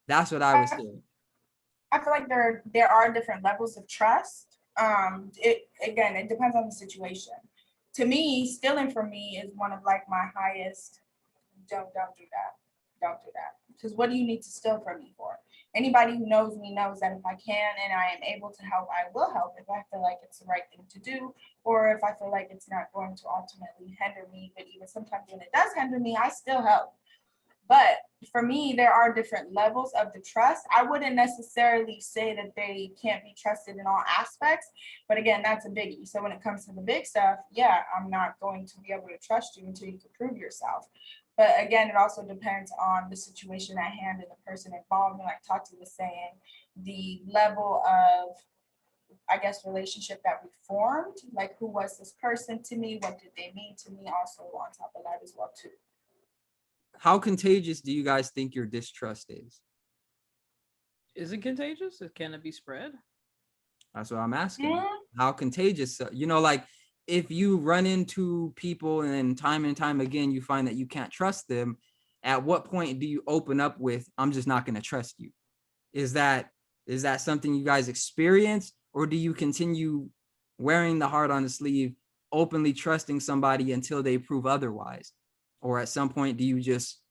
Speaker 2: That's what I was saying.
Speaker 4: I feel like there are different levels of trust. It depends on the situation. To me, stealing from me is one of like my highest. Don't do that. Don't do that. Because what do you need to steal from me for? Anybody who knows me knows that if I can and I am able to help, I will help if I feel like it's the right thing to do, or if I feel like it's not going to ultimately hinder me. But even sometimes when it does hinder me, I still help. But for me, there are different levels of the trust. I wouldn't necessarily say that they can't be trusted in all aspects. But again, that's a biggie. So when it comes to the big stuff, yeah, I'm not going to be able to trust you until you can prove yourself. But again, it also depends on the situation at hand and the person involved. And like Tati was saying, the level of, I guess, relationship that we formed. Like, who was this person to me? What did they mean to me? Also on top of that as well, too.
Speaker 2: How contagious do you guys think your distrust is?
Speaker 5: Is it contagious? Can it be spread?
Speaker 2: That's what I'm asking. How contagious? Like if you run into people and time again, you find that you can't trust them. At what point do you open up with, I'm just not going to trust you? Is that something you guys experience, or do you continue wearing the heart on the sleeve, openly trusting somebody until they prove otherwise? Or at some point, do you just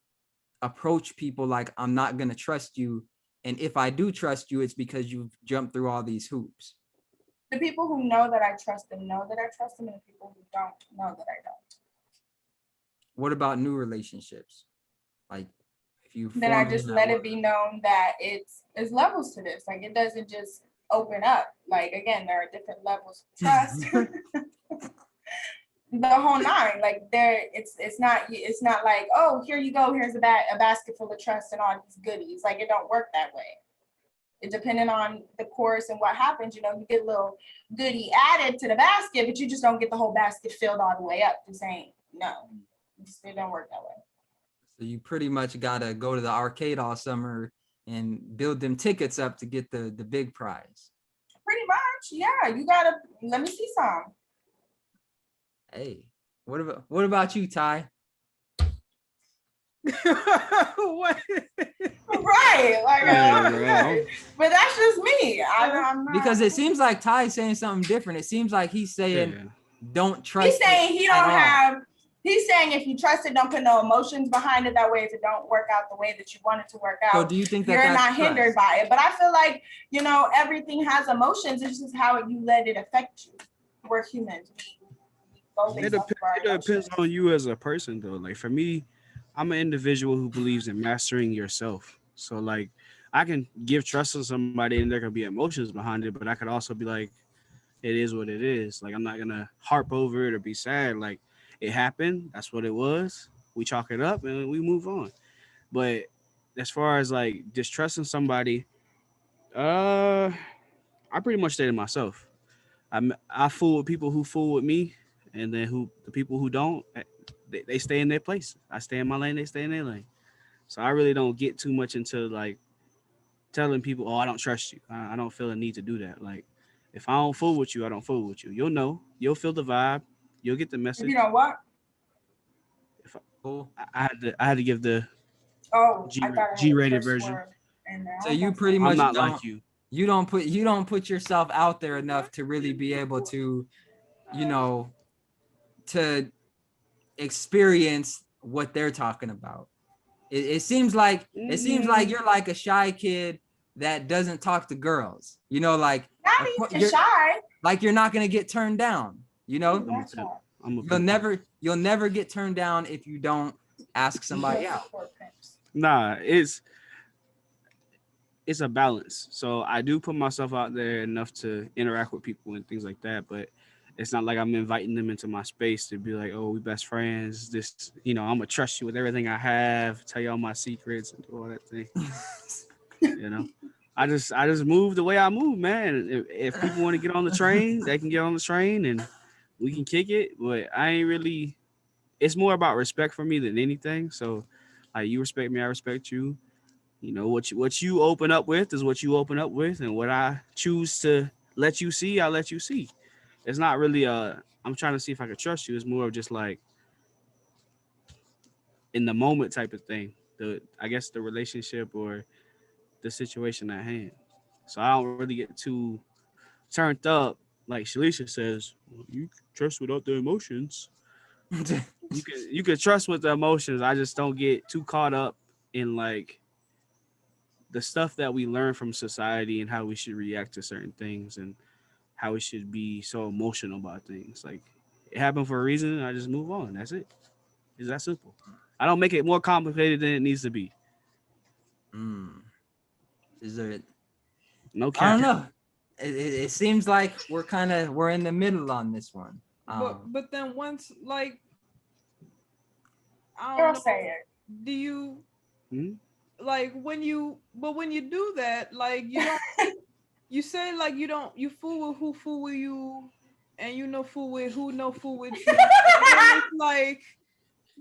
Speaker 2: approach people like, I'm not going to trust you? And if I do trust you, it's because you've jumped through all these hoops.
Speaker 4: The people who know that I trust them know that I trust them, and the people who don't know that I don't.
Speaker 2: What about new relationships? Like if you
Speaker 4: then I just let it be known that it's levels to this. Like it doesn't just open up. Like again, there are different levels of trust. The whole nine. Like it's not like, oh, here you go, here's a basket full of trust and all these goodies. Like it don't work that way. It depending on the course and what happens, you get a little goodie added to the basket, but you just don't get the whole basket filled all the way up. This ain't it don't work that way.
Speaker 2: So you pretty much gotta go to the arcade all summer and build them tickets up to get the big prize.
Speaker 4: Pretty much, yeah. You gotta let me see some.
Speaker 2: Hey, what about you, Ty?
Speaker 5: What?
Speaker 4: Right, like, but that's just me. I'm not.
Speaker 2: Because it seems like Ty's saying something different. It seems like he's saying, don't trust.
Speaker 4: He's saying he don't have. He's saying if you trust it, don't put no emotions behind it. That way, if it don't work out the way that you want it to work out,
Speaker 2: so do you think that
Speaker 4: you're not hindered by it? But I feel like everything has emotions. It's just how you let it affect you. We're humans.
Speaker 3: It depends on you as a person, though. Like for me, I'm an individual who believes in mastering yourself. So like, I can give trust to somebody, and there can be emotions behind it, but I could also be like, it is what it is. Like I'm not gonna harp over it or be sad. Like it happened. That's what it was. We chalk it up and we move on. But as far as like distrusting somebody, I pretty much stay to myself. I fool with people who fool with me, and then the people who don't, they stay in their place. I stay in my lane. They stay in their lane. So I really don't get too much into like telling people, oh, I don't trust you. I don't feel a need to do that. Like if I don't fool with you, I don't fool with you. You'll know. You'll feel the vibe. You'll get the message.
Speaker 4: You know what?
Speaker 3: If I had to give the
Speaker 4: G-rated
Speaker 3: version.
Speaker 2: So you pretty much
Speaker 3: I'm not like you.
Speaker 2: You don't put yourself out there enough to really be able to, to experience what they're talking about. It seems like you're like a shy kid that doesn't talk to girls. Like
Speaker 4: not even shy.
Speaker 2: Like you're not gonna get turned down. You'll never get turned down if you don't ask somebody out.
Speaker 3: Nah, it's a balance. So I do put myself out there enough to interact with people and things like that, but it's not like I'm inviting them into my space to be like, oh, we best friends. This, I'm gonna trust you with everything I have, tell you all my secrets and do all that thing. I just move the way I move, man. If people want to get on the train, they can get on the train and we can kick it. But I ain't really. It's more about respect for me than anything. So, like, you respect me, I respect you. What you open up with is what you open up with, and what I choose to let you see, I'll let you see. It's not really I'm trying to see if I can trust you. It's more of just like in the moment type of thing. I guess the relationship or the situation at hand. So I don't really get too turned up. Like Shalisha says, well, you can trust without the emotions. You can trust with the emotions. I just don't get too caught up in like the stuff that we learn from society and how we should react to certain things and how we should be so emotional about things. Like it happened for a reason. I just move on. That's it. It's that simple. I don't make it more complicated than it needs to be.
Speaker 2: Is there?
Speaker 3: No
Speaker 2: I don't
Speaker 3: cap.
Speaker 2: know. It seems like we're in the middle on this one.
Speaker 5: But then once like I
Speaker 4: Girl,
Speaker 5: don't know,
Speaker 4: say it.
Speaker 5: do you
Speaker 3: Hmm?
Speaker 5: like when you do that, like you don't you say like you fool with who fool with you and you know fool with who know fool with you. And then it's like,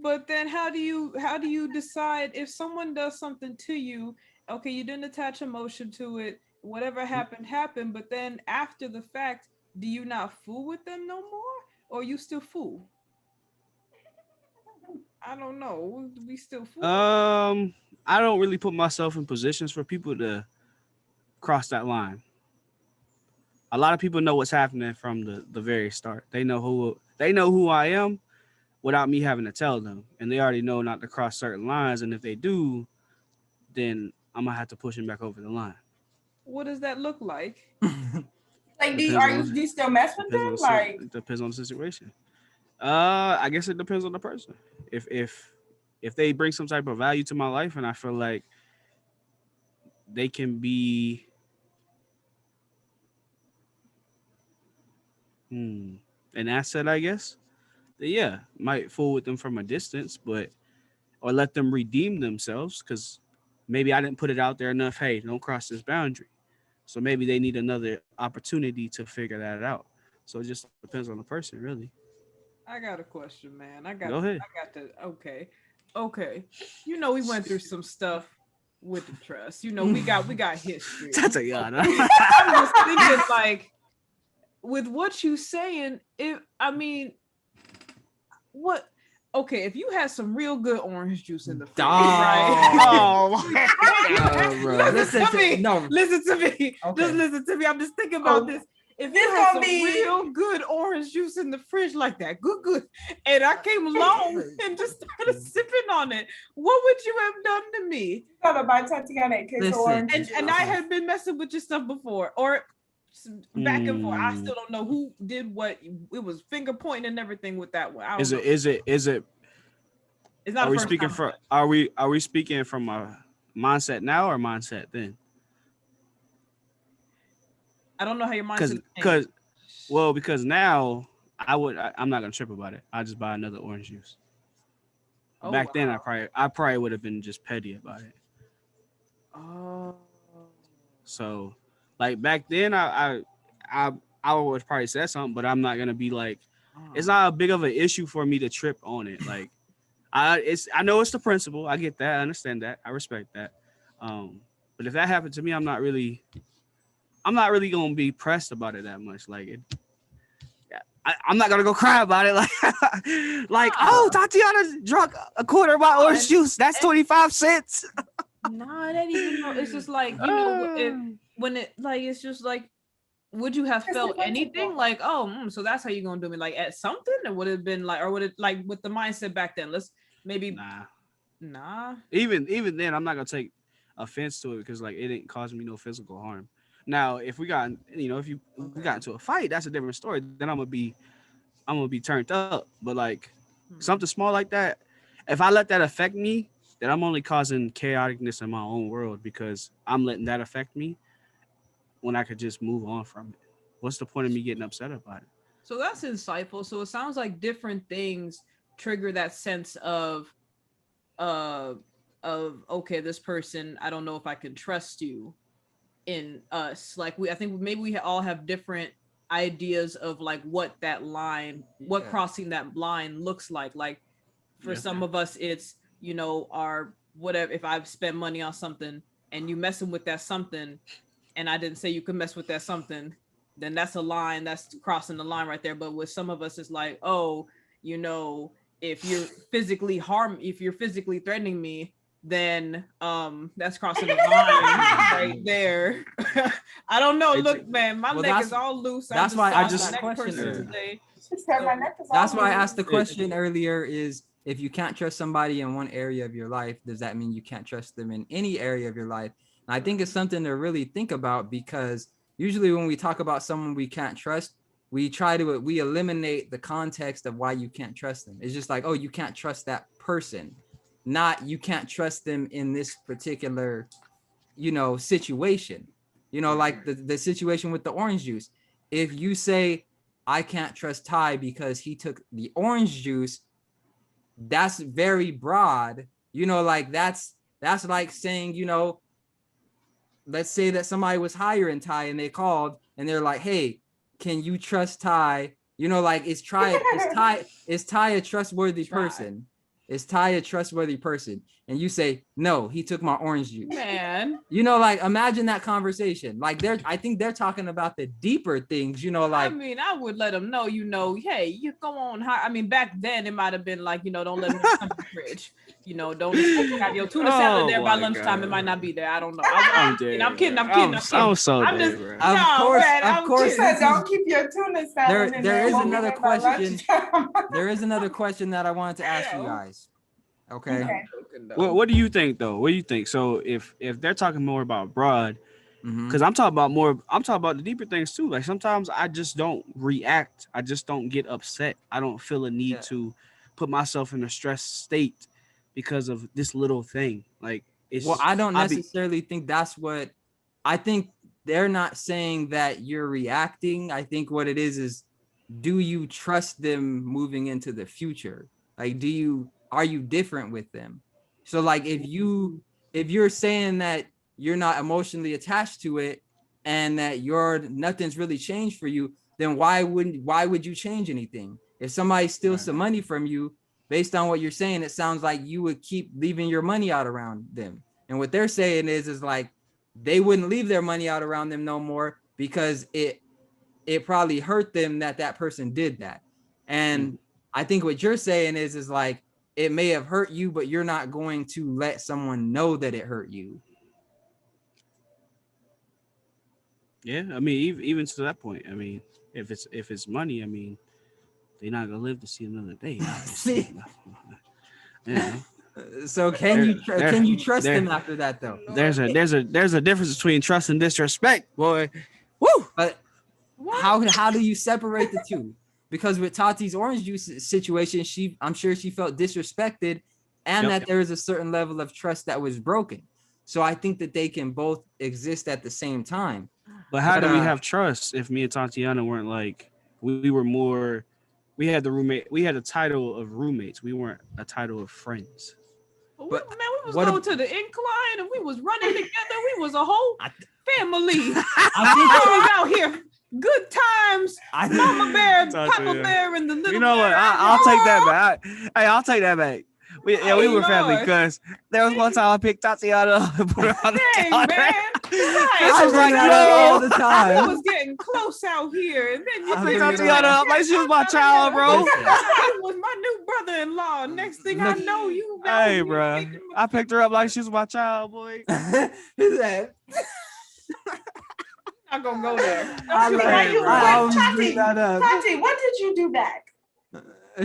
Speaker 5: but then how do you decide if someone does something to you? Okay, you didn't attach emotion to it. Whatever happened. But then after the fact, do you not fool with them no more, or you still fool? I don't know. We still fool.
Speaker 3: I don't really put myself in positions for people to cross that line. A lot of people know what's happening from the very start. They know who I am without me having to tell them, and they already know not to cross certain lines. And if they do, then I'm gonna have to push them back over the line.
Speaker 5: What does that look like?
Speaker 4: Like,
Speaker 3: Depends on
Speaker 4: do you still mess with
Speaker 3: depends on
Speaker 4: them?
Speaker 3: the
Speaker 4: Like,
Speaker 3: it depends on the situation. I guess it depends on the person. If they bring some type of value to my life, and I feel like they can be an asset, I guess. Then yeah, might fool with them from a distance, but or let them redeem themselves because maybe I didn't put it out there enough. Hey, don't cross this boundary. So maybe they need another opportunity to figure that out. So it just depends on the person, really.
Speaker 5: I got a question, man.
Speaker 3: Go ahead.
Speaker 5: Okay. Okay. You know, we went through some stuff with the trust. You know, we got history.
Speaker 3: That's a yada.
Speaker 5: I'm just thinking like with what you saying, what okay, if you had some real good orange juice in the fridge, right?
Speaker 3: Oh,
Speaker 2: bro.
Speaker 5: Listen to me.
Speaker 2: No.
Speaker 5: Listen to me.
Speaker 2: Okay.
Speaker 5: Just listen to me. I'm just thinking about this. If you had some real good orange juice in the fridge like that, good, and I came along and just started sipping on it, what would you have done to me?
Speaker 4: got a bite Tatiana orange.
Speaker 5: And I had been messing with your stuff before, or back and forth. I still don't know who did what. It was finger pointing and everything with that one.
Speaker 3: Is it? It's
Speaker 5: not.
Speaker 3: Are we speaking from a mindset now or mindset then?
Speaker 5: I don't know how your mindset.
Speaker 3: Because now I'm not gonna trip about it. I'll just buy another orange juice. Back then I probably would have been just petty about it.
Speaker 5: Oh.
Speaker 3: So like back then I would probably say something, but I'm not gonna be like it's not a big of an issue for me to trip on it. Like I know it's the principle. I get that, I understand that, I respect that. But if that happened to me, I'm not really gonna be pressed about it that much. Like I'm not gonna go cry about it. Oh, Tatiana drunk a quarter of my orange juice. That's 25 cents.
Speaker 5: Nah, it ain't even know. It's just like, you know, when it like it's just like, would you have felt anything like, so that's how you're gonna do me, like at something? Or would it have been like, or would it like with the mindset back then? Let's maybe nah.
Speaker 3: Even then, I'm not gonna take offense to it because like it didn't cause me no physical harm. Now, if we got we got into a fight, that's a different story. Then I'm gonna be turned up. But like something small like that, if I let that affect me, then I'm only causing chaoticness in my own world because I'm letting that affect me when I could just move on from it. What's the point of me getting upset about it?
Speaker 5: So that's insightful. So it sounds like different things trigger that sense of okay, this person, I don't know if I can trust you. In us, like I think maybe we all have different ideas of like what that line, what crossing that line looks like. Like for some of us, it's our whatever. If I've spent money on something and you messing with that something, and I didn't say you could mess with that something, then that's a line, that's crossing the line right there. But with some of us, it's like, if you're physically threatening me, then that's crossing the line right there. I don't know. Look, man, my neck is all loose.
Speaker 2: That's why I just That's why I asked the question earlier is if you can't trust somebody in one area of your life, does that mean you can't trust them in any area of your life? And I think it's something to really think about, because usually when we talk about someone we can't trust, we eliminate the context of why you can't trust them. It's just like, oh, you can't trust that person, not you can't trust them in this particular, situation. Like the situation with the orange juice. If you say, I can't trust Ty because he took the orange juice, that's very broad. Like that's like saying, let's say that somebody was hiring Ty and they called and they're like, hey, can you trust Ty? Like is Ty a trustworthy person? Is Ty a trustworthy person? And you say, no, he took my orange juice.
Speaker 5: Man.
Speaker 2: Like imagine that conversation. Like I think they're talking about the deeper things, like.
Speaker 5: I mean, I would let them know, hey, you go on. I mean, back then it might have been like, don't let them come to the fridge. Don't have your tuna salad there by lunchtime. God. It might not be there. I don't know. I'm kidding. I'm kidding.
Speaker 3: I'm so
Speaker 2: Of course.
Speaker 4: Don't keep your tuna salad.
Speaker 2: There is another question. There is another question that I wanted to ask you guys. Okay.
Speaker 3: What do you think though? What do you think? So if they're talking more about broad, because I'm talking about the deeper things too. Like sometimes I just don't react. I just don't get upset. I don't feel a need to put myself in a stressed state because of this little thing. Like
Speaker 2: I don't necessarily think that's what I think. They're not saying that you're reacting. I think what it is do you trust them moving into the future? Like, are you different with them? So like if you're saying that you're not emotionally attached to it and that nothing's really changed for you, then why would you change anything? If somebody steals some money from you, based on what you're saying, it sounds like you would keep leaving your money out around them. And what they're saying is like they wouldn't leave their money out around them no more because it probably hurt them that person did that. And I think what you're saying is like it may have hurt you, but you're not going to let someone know that it hurt you.
Speaker 3: Yeah, I mean, even to that point, I mean, if it's money, I mean, they're not gonna live to see another day.
Speaker 2: See? Yeah. So can you trust them after that though?
Speaker 3: There's a difference between trust and disrespect, boy.
Speaker 2: Woo! But how do you separate the two? Because with Tati's orange juice situation, I'm sure she felt disrespected, and that there is a certain level of trust that was broken. So I think that they can both exist at the same time.
Speaker 3: But how do we have trust if me and Tatiana weren't like we had the title of roommates. We weren't a title of friends.
Speaker 5: But man, we was going to the incline and we was running together. We was a whole family. I think we was out here. Good times. Mama Bear, Papa Bear, and the little.
Speaker 3: You know what? I'll take that back. I'll take that back. We were family because there was one time I picked Tatiana up and put her on the counter.
Speaker 2: I was like, all the time.
Speaker 5: I was getting close out here, and then you
Speaker 3: picked Tatiana up like she was my child, bro.
Speaker 5: It was my new brother-in-law. Next thing I know, you.
Speaker 3: Hey, bro, I picked her up like she was my child, boy.
Speaker 2: Who's that?
Speaker 5: I'm gonna go there.
Speaker 4: Tati, what did you do back?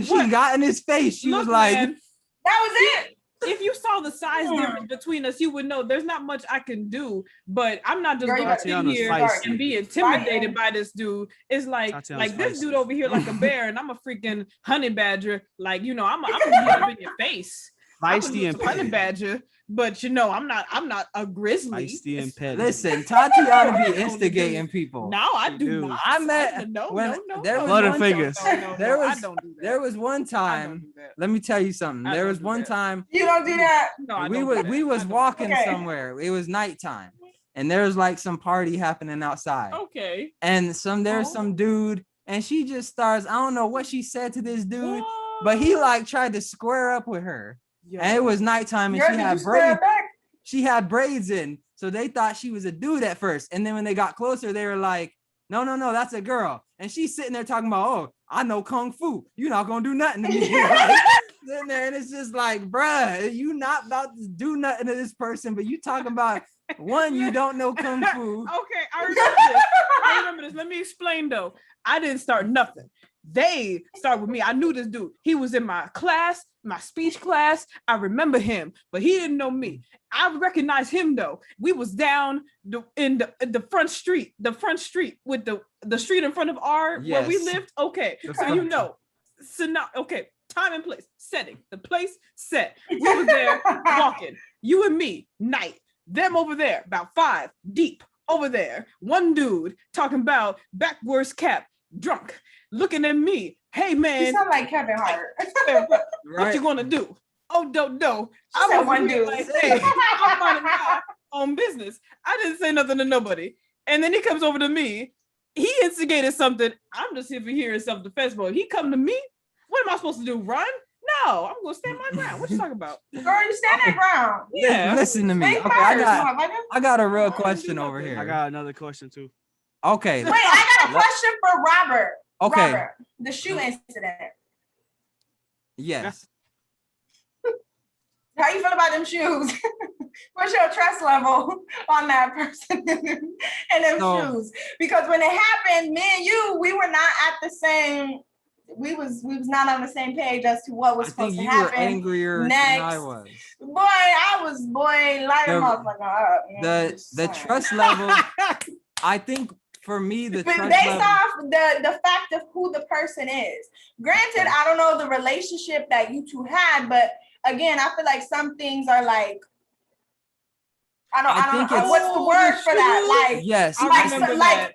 Speaker 2: She got in his face. She was like,
Speaker 5: man,
Speaker 4: that was it.
Speaker 5: If you saw the size difference between us, you would know there's not much I can do. But I'm not just going to sit here and be intimidated by this dude. It's like this dude over here like a bear, and I'm a freaking honey badger. Like, I'm gonna get up in your face.
Speaker 3: Feisty and
Speaker 5: honey badger. But I'm not a grizzly.
Speaker 2: Listen, Tatiana be instigating people.
Speaker 5: No, I do not.
Speaker 2: I met there was one time. Let me tell you something. There was one time.
Speaker 4: You don't do that.
Speaker 5: No,
Speaker 2: we was walking somewhere. It was nighttime, and there was like some party happening outside.
Speaker 5: Okay.
Speaker 2: And there's some dude, and she just starts. I don't know what she said to this dude, but he like tried to square up with her. Yeah. And it was nighttime, and she had braids in, so they thought she was a dude at first. And then when they got closer, they were like, "No, that's a girl." And she's sitting there talking about, "Oh, I know kung fu. You're not gonna do nothing to me." Sitting there and it's just like, bruh, you not about to do nothing to this person, but you talking about one, you don't know Kung Fu.
Speaker 5: Okay, I remember this. Let me explain though. I didn't start nothing. They started with me. I knew this dude. He was in my class, my speech class. I remember him, but he didn't know me. I recognized him though. We was down in the front street with the street in front of where we lived. Okay, so you know. So now, okay, time and place, setting, the place set. We was there walking. You and me, night. Them over there, about 5 deep over there. One dude talking about backwards cap, drunk, looking at me. Hey man,
Speaker 4: you sound like Kevin Hart.
Speaker 5: What you gonna do? Oh, no.
Speaker 4: I was one dude.
Speaker 5: Like, hey, I'm minding my own business. I didn't say nothing to nobody. And then he comes over to me. He instigated something. I'm just here for hearing self-defense, but he come to me. What am I supposed to do? Run? No, I'm gonna stand my ground. What you talking about?
Speaker 4: Girl, you stand that ground.
Speaker 5: Yeah.
Speaker 2: Listen to me.
Speaker 4: Think
Speaker 2: Okay,
Speaker 4: first,
Speaker 2: I got a real question over here.
Speaker 3: I got another question too.
Speaker 2: Okay.
Speaker 4: Wait, I got a question for Robert.
Speaker 2: Okay.
Speaker 4: Robert, the shoe incident.
Speaker 2: Yes.
Speaker 4: How you feel about them shoes? What's your trust level on that person and them shoes? Because when it happened, me and you, we were not at the same. We was not on the same page as to what was supposed to happen.
Speaker 2: I think you were angrier
Speaker 4: next.
Speaker 2: than I was.
Speaker 4: Light them up like
Speaker 2: the trust level. I think for me, the trust
Speaker 4: based
Speaker 2: level,
Speaker 4: off the fact of who the person is. Granted, I don't know the relationship that you two had, but again, I feel like some things are like. I don't know what's the word for that. Like,
Speaker 2: yes,
Speaker 4: like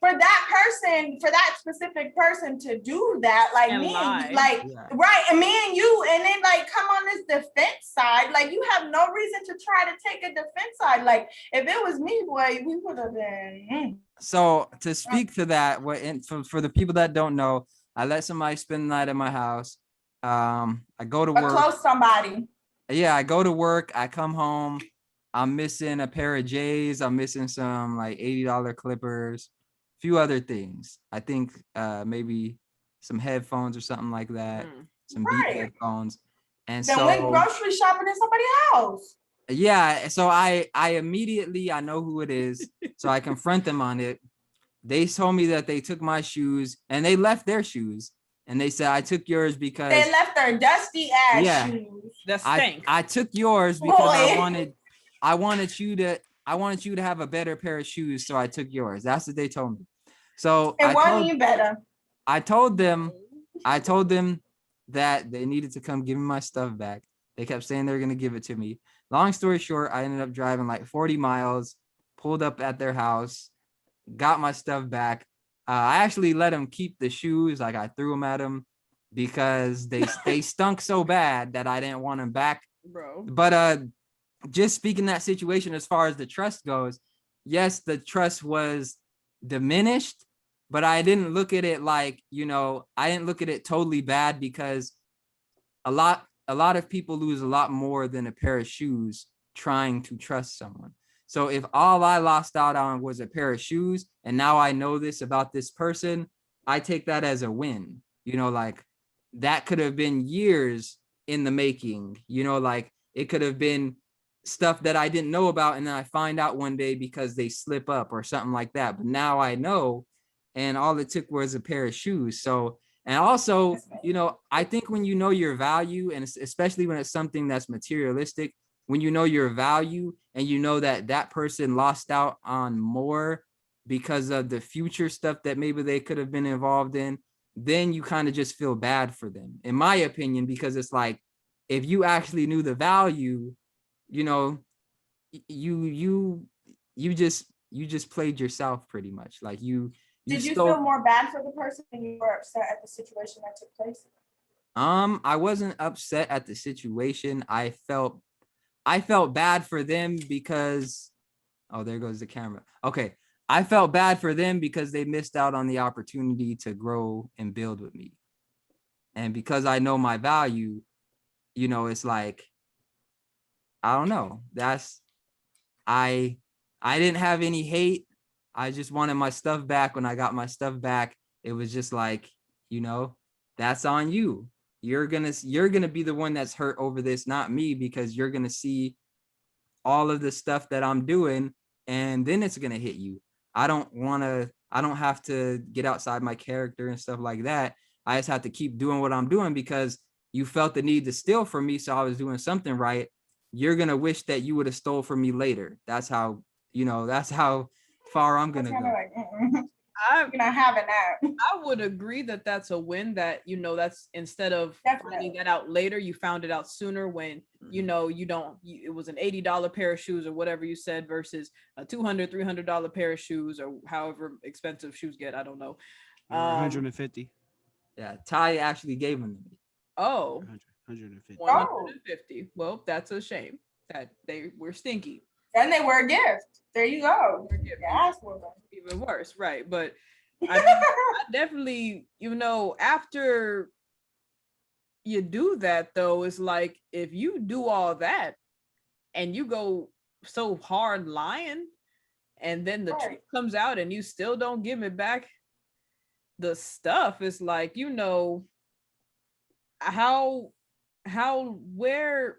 Speaker 4: for that specific person to do that, like
Speaker 5: and
Speaker 4: me,
Speaker 5: lie.
Speaker 4: like right, and me and you, and then like come on this defense side, like you have no reason to try to take a defense side. Like if it was me, boy, we would have been.
Speaker 2: So to speak to that, for the people that don't know, I let somebody spend the night at my house. I go to work.
Speaker 4: Close somebody.
Speaker 2: Yeah, I go to work. I come home. I'm missing a pair of J's. I'm missing some like $80 clippers, a few other things. I think maybe some headphones or something like that. Some Beat headphones. And then
Speaker 4: went grocery shopping in somebody's house.
Speaker 2: Yeah, so I immediately, I know who it is, so I confront them on it. They told me that they took my shoes and they left their shoes. And they said, I took yours because
Speaker 4: they left their dusty ass shoes.
Speaker 5: That stink.
Speaker 2: I took yours because I wanted you to have a better pair of shoes, so I took yours. That's what they told me. So
Speaker 4: it wasn't even better.
Speaker 2: I told them that they needed to come give me my stuff back. They kept saying they were gonna give it to me. Long story short, I ended up driving like 40 miles, pulled up at their house, got my stuff back. I actually let them keep the shoes, like I threw them at them because they stunk so bad that I didn't want them back.
Speaker 5: Bro.
Speaker 2: But just speaking that situation as far as the trust goes, yes, the trust was diminished, but I didn't look at it like, I didn't look at it totally bad because a lot of people lose a lot more than a pair of shoes trying to trust someone. So if all I lost out on was a pair of shoes and now I know this about this person, I take that as a win. Like that could have been years in the making, like it could have been stuff that I didn't know about. And then I find out one day because they slip up or something like that. But now I know, and all it took was a pair of shoes. So, and also, I think when you know your value, and especially when it's something that's materialistic, when you know your value and you know that that person lost out on more because of the future stuff that maybe they could have been involved in, then you kind of just feel bad for them, in my opinion, because it's like, if you actually knew the value, you just played yourself pretty much. Like
Speaker 4: did you feel more bad for the person and you were upset at the situation that took place?
Speaker 2: I wasn't upset at the situation. I felt bad for them because, oh, there goes the camera. Okay. I felt bad for them because they missed out on the opportunity to grow and build with me. And because I know my value, it's like, I don't know. I didn't have any hate. I just wanted my stuff back. When I got my stuff back, it was just like, that's on you. you're gonna be the one that's hurt over this, not me, because you're gonna see all of the stuff that I'm doing, and then it's gonna hit you. I don't have to get outside my character and stuff like that. I just have to keep doing what I'm doing because you felt the need to steal from me, so I was doing something right. You're gonna wish that you would have stole from me later. That's how, that's how far I'm gonna go.
Speaker 4: Like, you're not having that.
Speaker 5: I would agree that that's a win, that, that's instead of finding that out later, you found it out sooner when, it was an $80 pair of shoes or whatever you said versus a $200, $300 pair of shoes or however expensive shoes get. I don't know.
Speaker 3: 150.
Speaker 2: Yeah, Ty actually gave them to me.
Speaker 5: Oh,
Speaker 3: 150.
Speaker 5: 150. Well, that's a shame that they were stinky.
Speaker 4: And they were a gift. There you go.
Speaker 5: Even worse, right? But I definitely, after you do that, though, it's like if you do all that and you go so hard lying, and then the truth comes out and you still don't give it back, the stuff is like, where.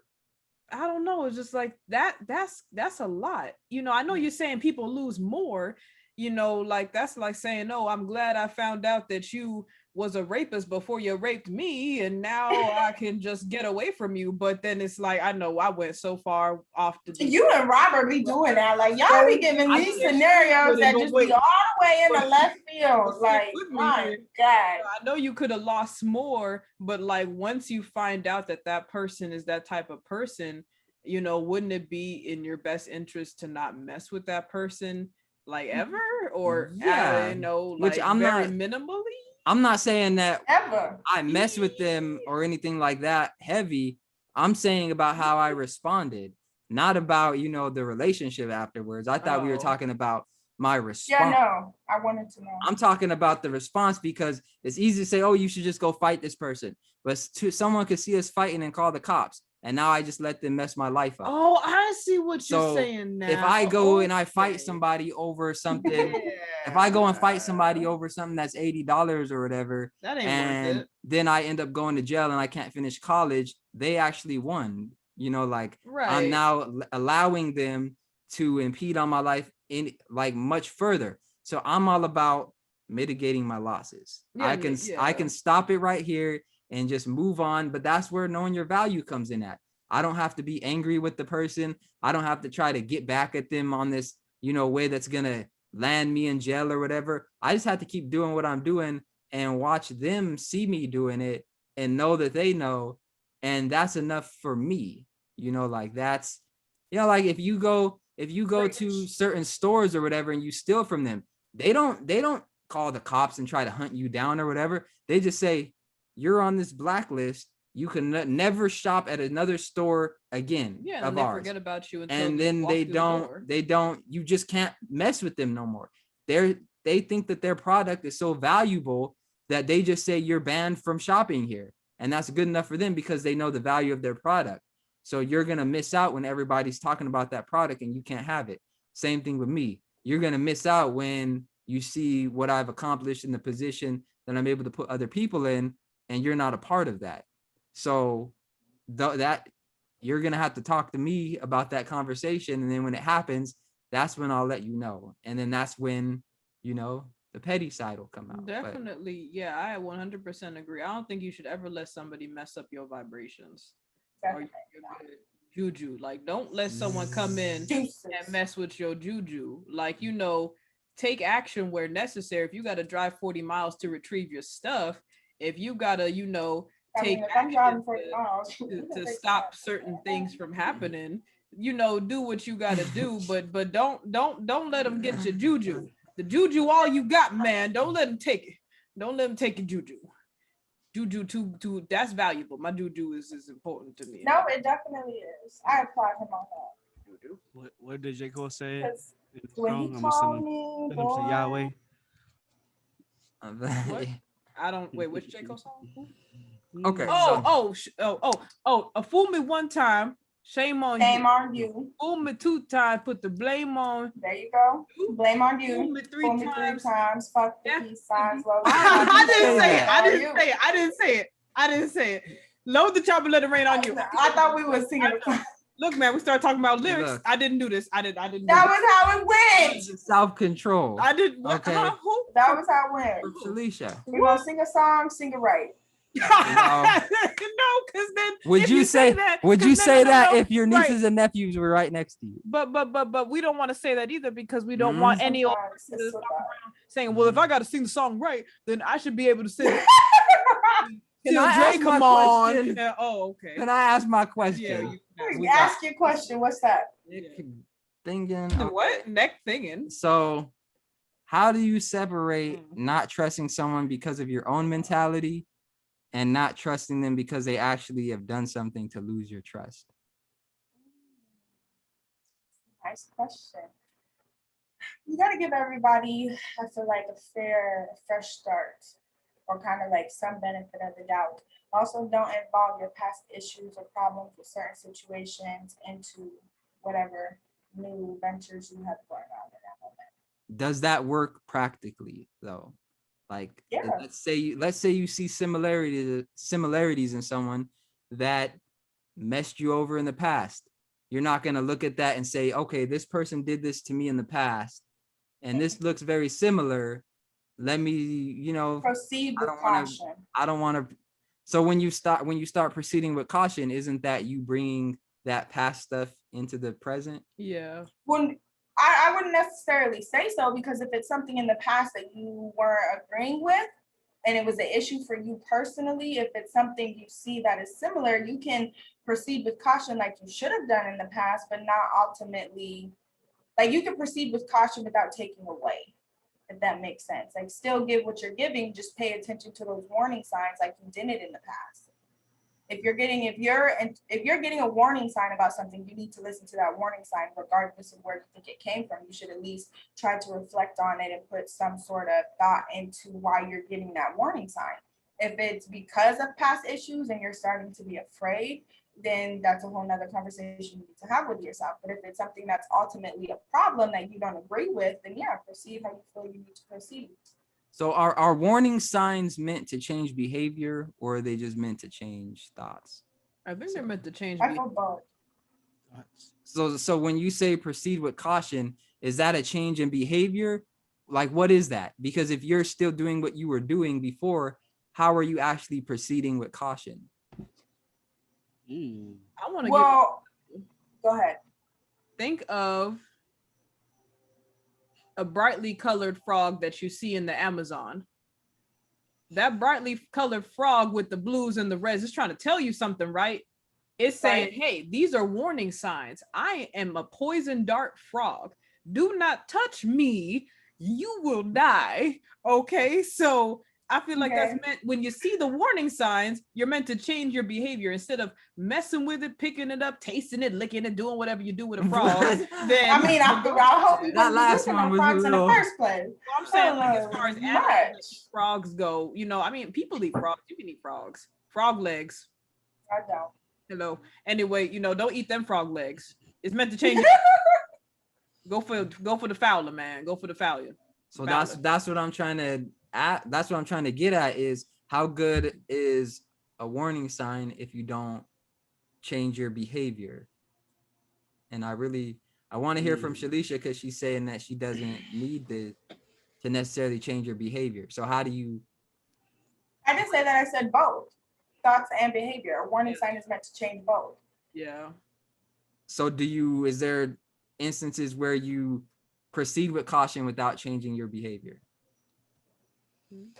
Speaker 5: I don't know. It's just like that's a lot. I know you're saying people lose more, like that's like saying, oh, I'm glad I found out that you was a rapist before you raped me, and now I can just get away from you. But then it's like, I know I went so far off the
Speaker 4: you and Robert be doing that. Like y'all be giving these scenarios that just be all the way in the left field. Like, my God.
Speaker 5: I know you could have lost more, but like once you find out that that person is that type of person, wouldn't it be in your best interest to not mess with that person like ever? Or like
Speaker 2: which I'm
Speaker 5: very
Speaker 2: not
Speaker 5: minimally?
Speaker 2: I'm not saying that
Speaker 4: ever
Speaker 2: I mess with them or anything like that heavy. I'm saying about how I responded, not about, the relationship afterwards. I thought we were talking about my response.
Speaker 4: Yeah, no, I wanted to know.
Speaker 2: I'm talking about the response because it's easy to say, oh, you should just go fight this person. But someone could see us fighting and call the cops. And now I just let them mess my life up.
Speaker 5: Oh, I see what you're saying now.
Speaker 2: If I go and I fight somebody over something, if I go and fight somebody over something that's $80 or whatever,
Speaker 5: that ain't
Speaker 2: and
Speaker 5: worth it.
Speaker 2: Then I end up going to jail and I can't finish college, they actually won. Right. I'm now allowing them to impede on my life in like much further. So I'm all about mitigating my losses. I can stop it right here and just move on. But that's where knowing your value comes in at. I don't have to be angry with the person. I don't have to try to get back at them on this, way that's going to land me in jail or whatever. I just have to keep doing what I'm doing and watch them see me doing it and know that they know. And that's enough for me, like that's, like if you go to certain stores or whatever and you steal from them, they don't call the cops and try to hunt you down or whatever. They just say, you're on this blacklist. You can never shop at another store again.
Speaker 5: Yeah,
Speaker 2: and
Speaker 5: they forget about you.
Speaker 2: And then they don't, you just can't mess with them no more. They think that their product is so valuable that they just say you're banned from shopping here. And that's good enough for them because they know the value of their product. So you're going to miss out when everybody's talking about that product and you can't have it. Same thing with me. You're going to miss out when you see what I've accomplished in the position that I'm able to put other people in, and you're not a part of that. So that you're going to have to talk to me about that conversation. And then when it happens, that's when I'll let you know. And then that's when, the petty side will come out.
Speaker 5: Definitely. Yeah, I 100% agree. I don't think you should ever let somebody mess up your vibrations. Or your juju. Like, don't let someone come in and mess with your juju. Like, take action where necessary. If you got to drive 40 miles to retrieve your stuff, if you got to, take action to stop certain things from happening, do what you got to do, but don't let them get your juju. The juju all you got, man. Don't let them take it. Don't let them take your juju. Juju too that's valuable. My juju is important to me.
Speaker 4: No, it definitely is. I applaud him on that.
Speaker 5: Juju.
Speaker 3: What did J. Cole say?
Speaker 4: When he called me,
Speaker 3: send him to Yahweh.
Speaker 5: What? I don't wait. Which J. Cole song?
Speaker 2: Okay.
Speaker 5: Fool me one time, shame on you.
Speaker 4: Shame on you.
Speaker 5: Fool me 2 times, put the blame on.
Speaker 4: There you go. Blame on you.
Speaker 5: Fool me 3 times.
Speaker 4: Fuck the peace signs.
Speaker 5: I didn't say it. I didn't say it. Load the chopper, let it rain on you.
Speaker 4: I thought we were singing the song.
Speaker 5: Look, man, we started talking about lyrics.
Speaker 2: Look.
Speaker 5: I didn't do this. I didn't.
Speaker 4: That was how it went.
Speaker 2: Self-control.
Speaker 5: I did. What?
Speaker 2: Okay.
Speaker 5: Who?
Speaker 4: That was how it went.
Speaker 2: Felicia.
Speaker 4: You want to sing a song, sing it right.
Speaker 5: No, because then
Speaker 2: would you say
Speaker 5: that?
Speaker 2: Would you say that
Speaker 5: no,
Speaker 2: if your nieces and nephews were right next to you?
Speaker 5: But we don't want to say that either because we don't want any old
Speaker 4: Sometimes it's
Speaker 5: saying, well, if I got to sing the song right, then I should be able to sing.
Speaker 2: Can I ask
Speaker 5: come
Speaker 2: my
Speaker 5: on.
Speaker 2: question?
Speaker 5: Yeah, oh, okay.
Speaker 2: Can I ask my question?
Speaker 5: Yeah,
Speaker 4: so bad. Ask your question. What's that?
Speaker 2: Thinking.
Speaker 5: What? Neck thinging.
Speaker 2: So, how do you separate not trusting someone because of your own mentality and not trusting them because they actually have done something to lose your trust?
Speaker 4: Nice question. You got to give everybody, I feel like, a fresh start, or kind of like some benefit of the doubt. Also, don't involve your past issues or problems with certain situations into whatever new ventures you have going on in that moment.
Speaker 2: Does that work practically though? Like,
Speaker 4: Yeah.
Speaker 2: let's say you see similarities in someone that messed you over in the past. You're not going to look at that and say, okay, this person did this to me in the past, and this looks very similar. Let me,
Speaker 4: proceed with caution.
Speaker 2: I don't want to. So when you start proceeding with caution, isn't that you bringing that past stuff into the present?
Speaker 5: Yeah.
Speaker 4: When I wouldn't necessarily say so, because if it's something in the past that you weren't agreeing with and it was an issue for you personally, if it's something you see that is similar, you can proceed with caution like you should have done in the past, but not ultimately, like you can proceed with caution without taking away, if that makes sense. Like still give what you're giving, just pay attention to those warning signs like you didn't in the past. If you're getting a warning sign about something, you need to listen to that warning sign regardless of where you think it came from. You should at least try to reflect on it and put some sort of thought into why you're getting that warning sign. If it's because of past issues and you're starting to be afraid, then that's a whole nother conversation you need to have with yourself. But if it's something that's ultimately a problem that you don't agree with, then yeah, proceed how you feel you need to proceed.
Speaker 2: So are warning signs meant to change behavior, or are they just meant to change thoughts?
Speaker 5: I think they're meant to change
Speaker 4: I feel both.
Speaker 2: So when you say proceed with caution, is that a change in behavior? Like, what is that? Because if you're still doing what you were doing before, how are you actually proceeding with caution?
Speaker 5: I want to
Speaker 4: go ahead.
Speaker 5: Think of a brightly colored frog that you see in the Amazon. That brightly colored frog with the blues and the reds is trying to tell you something, right? It's saying, hey, these are warning signs. I am a poison dart frog. Do not touch me. You will die. Okay, so I feel like that's meant, when you see the warning signs, you're meant to change your behavior instead of messing with it, picking it up, tasting it, licking it, doing whatever you do with a frog. Then
Speaker 4: I hope you
Speaker 2: that last one was
Speaker 4: frogs in the first place.
Speaker 5: Well, I'm saying, like, as far as animals, frogs go, I mean, people eat frogs. You can eat frogs. Frog legs.
Speaker 4: I don't.
Speaker 5: Hello. Anyway, don't eat them frog legs. It's meant to change. Go for the fowler, man. Go for the fowler.
Speaker 2: So that's what I'm trying to that's what I'm trying to get at, is how good is a warning sign if you don't change your behavior? And I want to hear from Shalisha, because she's saying that she doesn't need to necessarily change your behavior. So how do you?
Speaker 4: I didn't say that. I said both. Thoughts and behavior. A warning sign is meant to change both.
Speaker 5: Yeah.
Speaker 2: So is there instances where you proceed with caution without changing your behavior?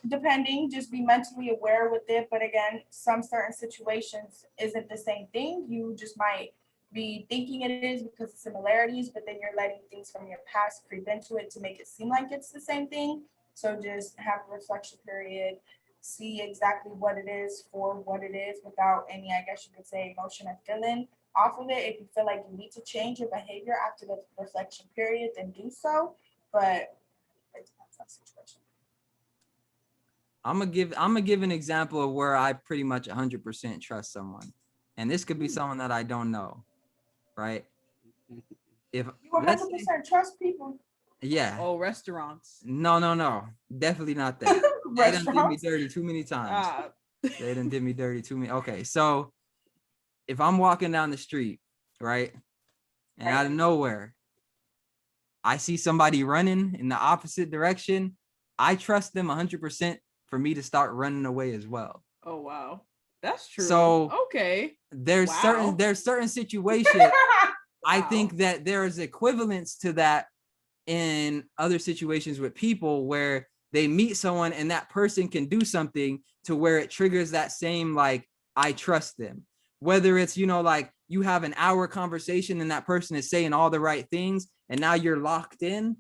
Speaker 4: Depending, just be mentally aware with it. But again, some certain situations isn't the same thing. You just might be thinking it is because of similarities, but then you're letting things from your past creep into it to make it seem like it's the same thing. So just have a reflection period, see exactly what it is for what it is without any, I guess you could say, emotion or feeling off of it. If you feel like you need to change your behavior after the reflection period, then do so. But it depends on the situation.
Speaker 2: I'm gonna give an example of where I pretty much 100% trust someone, and this could be someone that I don't know, right? If
Speaker 4: you 100% trust people.
Speaker 2: Yeah.
Speaker 5: Oh, restaurants.
Speaker 2: No, definitely not that. They done did me dirty too many times. They done did me dirty to me. Okay, so if I'm walking down the street, right, and out of nowhere, I see somebody running in the opposite direction, I trust them 100% for me to start running away as well.
Speaker 5: Oh wow, that's true.
Speaker 2: So
Speaker 5: okay,
Speaker 2: there's certain situations. I
Speaker 5: Wow.
Speaker 2: think that there is equivalence to that in other situations with people where they meet someone and that person can do something to where it triggers that same, like, I trust them. Whether it's, like you have an hour conversation and that person is saying all the right things and now you're locked in,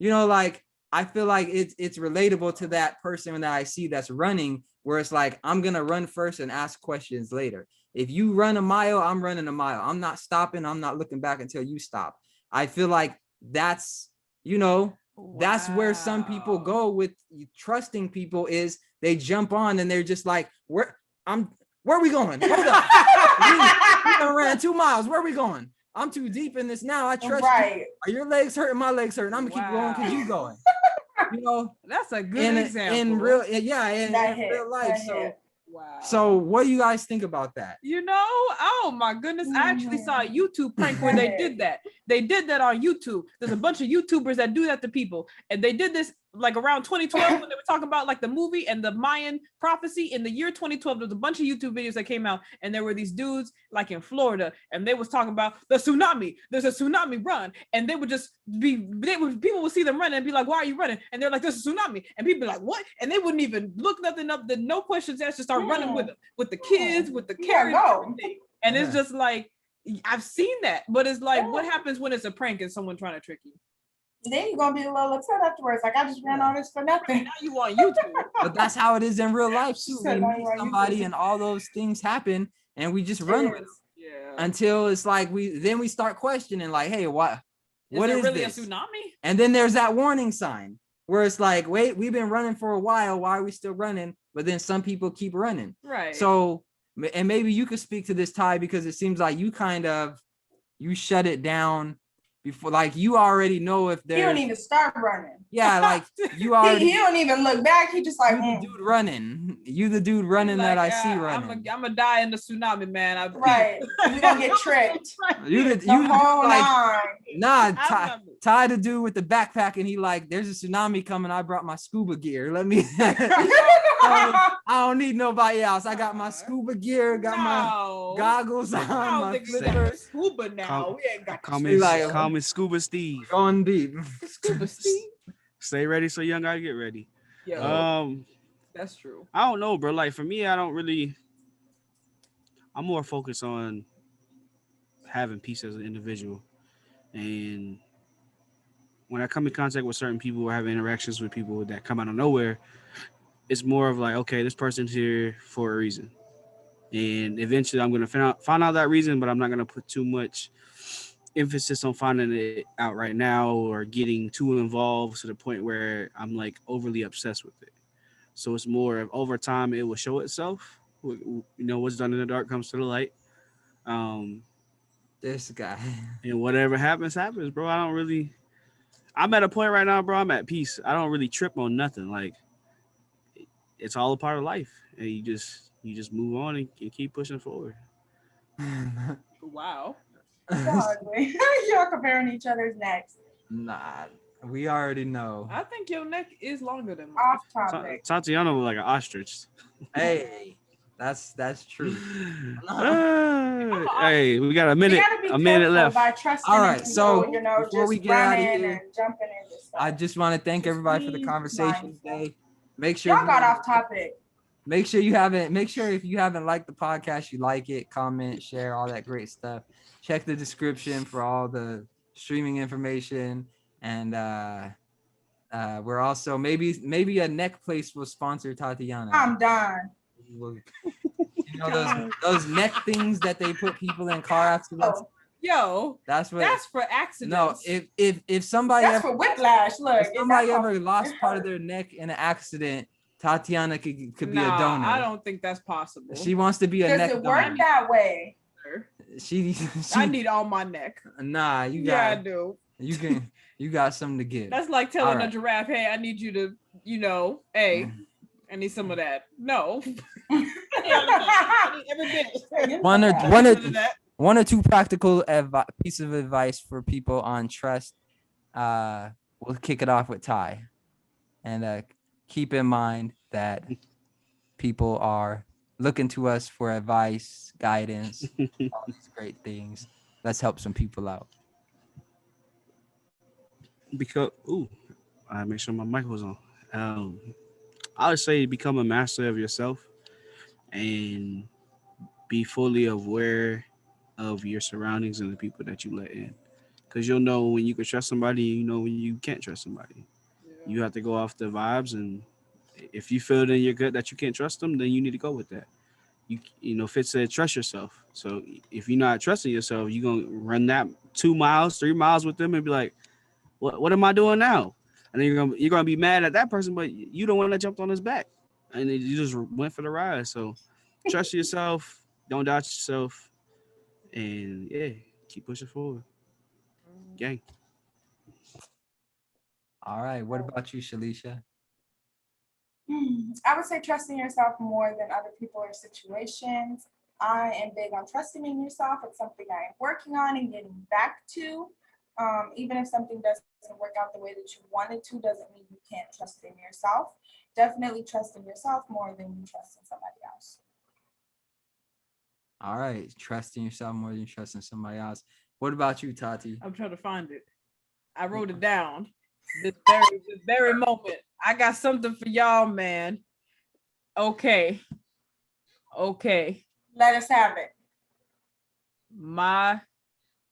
Speaker 2: like, I feel like it's relatable to that person that I see that's running, where it's like, I'm going to run first and ask questions later. If you run a mile, I'm running a mile. I'm not stopping. I'm not looking back until you stop. I feel like that's, that's where some people go with trusting people, is they jump on and they're just like, where are we going? Hold up. we done ran 2 miles. Where are we going? I'm too deep in this now. I trust you. Are your legs hurting? My legs hurting. I'm gonna keep going because you going.
Speaker 5: That's a good example.
Speaker 2: In real life. So what do you guys think about that?
Speaker 5: Oh my goodness. I actually saw a YouTube prank where they did that. They did that on YouTube. There's a bunch of YouTubers that do that to people. And they did this like around 2012 when they were talking about like the movie and the Mayan prophecy. In the year 2012, there was a bunch of YouTube videos that came out, and there were these dudes like in Florida, and they was talking about the tsunami. There's a tsunami, run. And they would just people would see them running and be like, why are you running? And they're like, there's a tsunami. And people be like, what? And they wouldn't even look nothing up. The no questions asked, just start running with the kids, with the carriers, everything. And it's just like, I've seen that, but it's like, what happens when it's a prank and someone trying to trick you?
Speaker 4: Then you're gonna be a little upset afterwards. Like, I just ran all this for nothing.
Speaker 5: Now you want YouTube.
Speaker 2: But that's how it is in real life too. We meet somebody and all those things happen, and we just run with them.
Speaker 5: Yeah.
Speaker 2: Until it's like we start questioning, like, hey, what is
Speaker 5: really
Speaker 2: this?
Speaker 5: A tsunami?
Speaker 2: And then there's that warning sign where it's like, wait, we've been running for a while. Why are we still running? But then some people keep running.
Speaker 5: Right.
Speaker 2: So, and maybe you could speak to this, Ty, because it seems like you shut it down before, like, you already know if there's.
Speaker 4: He don't even start running.
Speaker 2: Yeah, like you already.
Speaker 4: he don't even look back. He just like,
Speaker 2: you the dude running. You the dude running like, that I see running.
Speaker 5: I'm gonna die in the tsunami, man.
Speaker 4: Right. We gonna get tricked.
Speaker 2: You Ty the dude with the backpack, and he like, there's a tsunami coming. I brought my scuba gear. Let me. I don't need nobody else. I got my scuba gear. Got my goggles on. My flippers.
Speaker 5: Scuba now. We ain't got.
Speaker 3: Call me Scuba Steve.
Speaker 2: Going deep.
Speaker 5: Scuba Steve.
Speaker 3: Stay ready so young guys get ready.
Speaker 5: Yeah. That's true.
Speaker 3: I don't know, bro. Like, for me, I'm more focused on having peace as an individual. And when I come in contact with certain people or have interactions with people that come out of nowhere, it's more of like, okay, this person's here for a reason. And eventually I'm going to find out that reason, but I'm not going to put too much emphasis on finding it out right now or getting too involved to the point where I'm like overly obsessed with it. So it's more of, over time, it will show itself. What's done in the dark comes to the light.
Speaker 2: This guy.
Speaker 3: And whatever happens, bro. I'm at a point right now, bro. I'm at peace. I don't really trip on nothing. Like, it's all a part of life. And you just move on and keep pushing forward.
Speaker 5: Wow.
Speaker 4: Y'all comparing each other's necks.
Speaker 2: Nah, we already know.
Speaker 5: I think your neck is longer than mine.
Speaker 4: Off topic.
Speaker 3: Tatiana look like an ostrich.
Speaker 2: Hey, that's true.
Speaker 3: Hey, we got a minute left.
Speaker 2: All right, so before we get out of here,
Speaker 4: and jumping into stuff.
Speaker 2: I just want to thank everybody for the conversation today. Make sure
Speaker 4: y'all got off topic.
Speaker 2: Make sure if you haven't liked the podcast, you like it, comment, share, all that great stuff. Check the description for all the streaming information. And we're also maybe a neck place will sponsor Tatiana.
Speaker 4: I'm done.
Speaker 2: Those neck things that they put people in car accidents.
Speaker 5: Yo,
Speaker 2: that's for accidents. No, if somebody
Speaker 4: that's for whiplash. Look,
Speaker 2: if somebody ever lost part of their neck in an accident, Tatiana could be a donor.
Speaker 5: I don't think that's possible.
Speaker 2: She wants to be a neck donor.
Speaker 4: Does it work that way?
Speaker 2: She
Speaker 5: I need all my neck.
Speaker 2: Nah, you got.
Speaker 5: Yeah, I do.
Speaker 2: You got something to give.
Speaker 5: That's like telling a giraffe, hey, I need you to, hey, I need some of that. No.
Speaker 2: One or two practical piece of advice for people on trust. We'll kick it off with Ty, and keep in mind that people are looking to us for advice, guidance, all these great things. Let's help some people out.
Speaker 3: Because I make sure my mic was on. I would say become a master of yourself and be fully aware of your surroundings and the people that you let in. Because you'll know when you can trust somebody, you know when you can't trust somebody. You have to go off the vibes, and if you feel it in your gut that you can't trust them, then you need to go with that. Fitz said trust yourself. So if you're not trusting yourself, you're gonna run that 2 miles, 3 miles with them and be like, what am I doing now? And then you're gonna be mad at that person, but you don't want to jump on his back, and then you just went for the ride. So trust yourself, don't doubt yourself, and yeah, keep pushing forward, gang.
Speaker 2: All right. What about you, Shalisha?
Speaker 4: I would say trusting yourself more than other people or situations. I am big on trusting in yourself. It's something I am working on and getting back to. Even if something doesn't work out the way that you wanted to, doesn't mean you can't trust in yourself. Definitely trust in yourself more than you trust in somebody else.
Speaker 2: All right. Trusting yourself more than you trusting somebody else. What about you, Tati?
Speaker 5: I'm trying to find it. I wrote it down. This very moment. I got something for y'all, man. Okay.
Speaker 4: Let us have it.
Speaker 5: My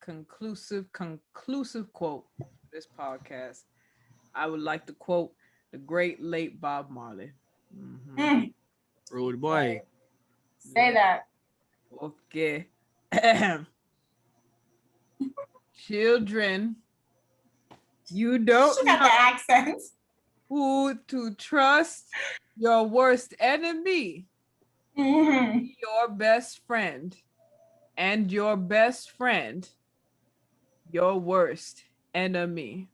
Speaker 5: conclusive quote for this podcast. I would like to quote the great late Bob Marley.
Speaker 3: Rude boy.
Speaker 4: Say that.
Speaker 5: Okay. Children, you don't
Speaker 4: She got the accent.
Speaker 5: Who to trust your worst enemy, your best friend, and your best friend, your worst enemy.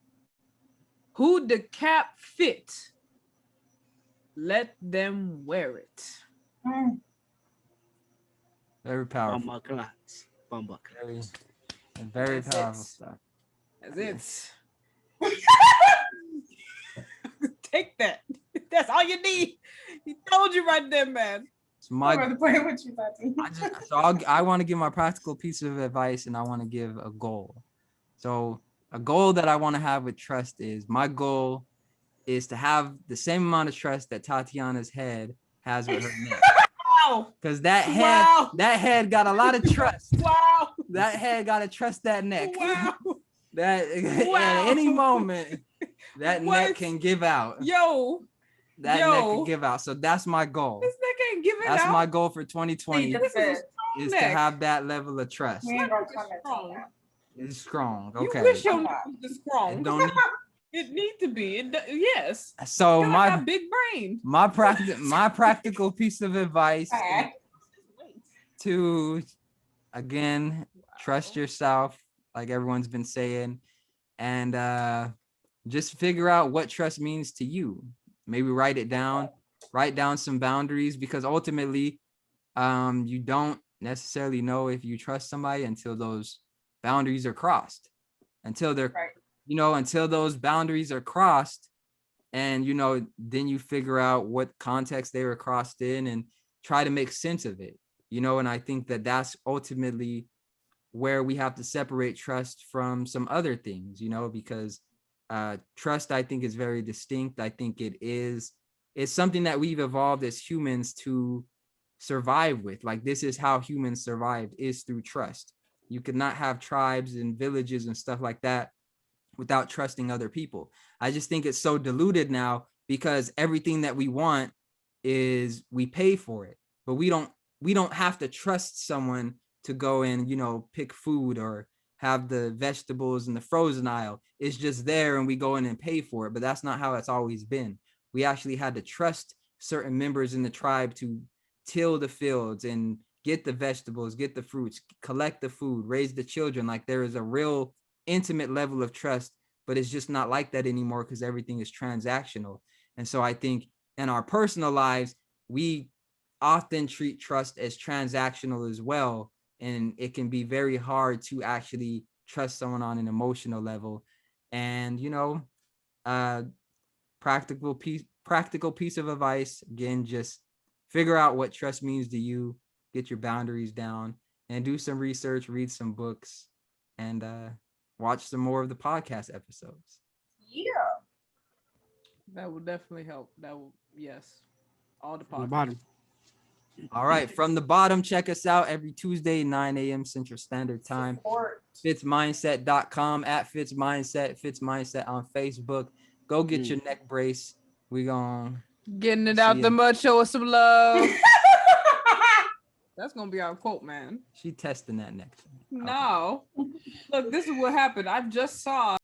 Speaker 5: Who the cap fit, let them wear it.
Speaker 2: Very powerful. Very powerful stuff.
Speaker 5: That's it. Take that. That's all you need. He told you right there, man.
Speaker 2: So I want to give my practical piece of advice, and I want to give a goal. So a goal that I want to have with trust is, my goal is to have the same amount of trust that Tatiana's head has with her neck.
Speaker 5: Wow.
Speaker 2: Because that head got a lot of trust.
Speaker 5: Wow.
Speaker 2: That head got to trust that neck.
Speaker 5: Wow.
Speaker 2: At any moment, that neck can give out. Neck can give out. So that's my goal.
Speaker 5: This neck ain't giving out.
Speaker 2: That's my goal for 2020 is to have that level of trust. It's strong. Okay.
Speaker 5: You wish your neck was strong. It needs to be. Yes.
Speaker 2: So my
Speaker 5: big brain.
Speaker 2: My practical piece of advice is to, again, trust yourself, like everyone's been saying, and just figure out what trust means to you. Maybe write it down. Write down some boundaries, because ultimately, you don't necessarily know if you trust somebody until those boundaries are crossed. Until they're until those boundaries are crossed, and then you figure out what context they were crossed in and try to make sense of it. And I think that that's ultimately where we have to separate trust from some other things, because trust, I think, is very distinct. I think it's something that we've evolved as humans to survive with. Like, this is how humans survived, is through trust. You could not have tribes and villages and stuff like that without trusting other people. I just think it's so diluted now, because everything that we want is we pay for it, but we don't have to trust someone to go and pick food or have the vegetables in the frozen aisle. It's just there and we go in and pay for it. But that's not how it's always been. We actually had to trust certain members in the tribe to till the fields and get the vegetables, get the fruits, collect the food, raise the children. Like, there is a real intimate level of trust, but it's just not like that anymore, because everything is transactional. And so I think in our personal lives, we often treat trust as transactional as well. And it can be very hard to actually trust someone on an emotional level. And, practical piece of advice, again, just figure out what trust means to you, get your boundaries down, and do some research, read some books, and watch some more of the podcast episodes.
Speaker 4: Yeah.
Speaker 5: That will definitely help. That will, yes. All the
Speaker 3: On the
Speaker 5: podcasts.
Speaker 3: bottom.
Speaker 2: All right, from the bottom, check us out every Tuesday, 9 a.m. Central Standard Time.
Speaker 4: Support.
Speaker 2: Fitzmindset.com, at Fitzmindset, Fitzmindset on Facebook. Go get your neck brace. We gonna
Speaker 5: Getting it out the mud, show us some love. That's gonna be our quote, man.
Speaker 2: She testing that neck.
Speaker 5: No. Look, this is what happened. I just saw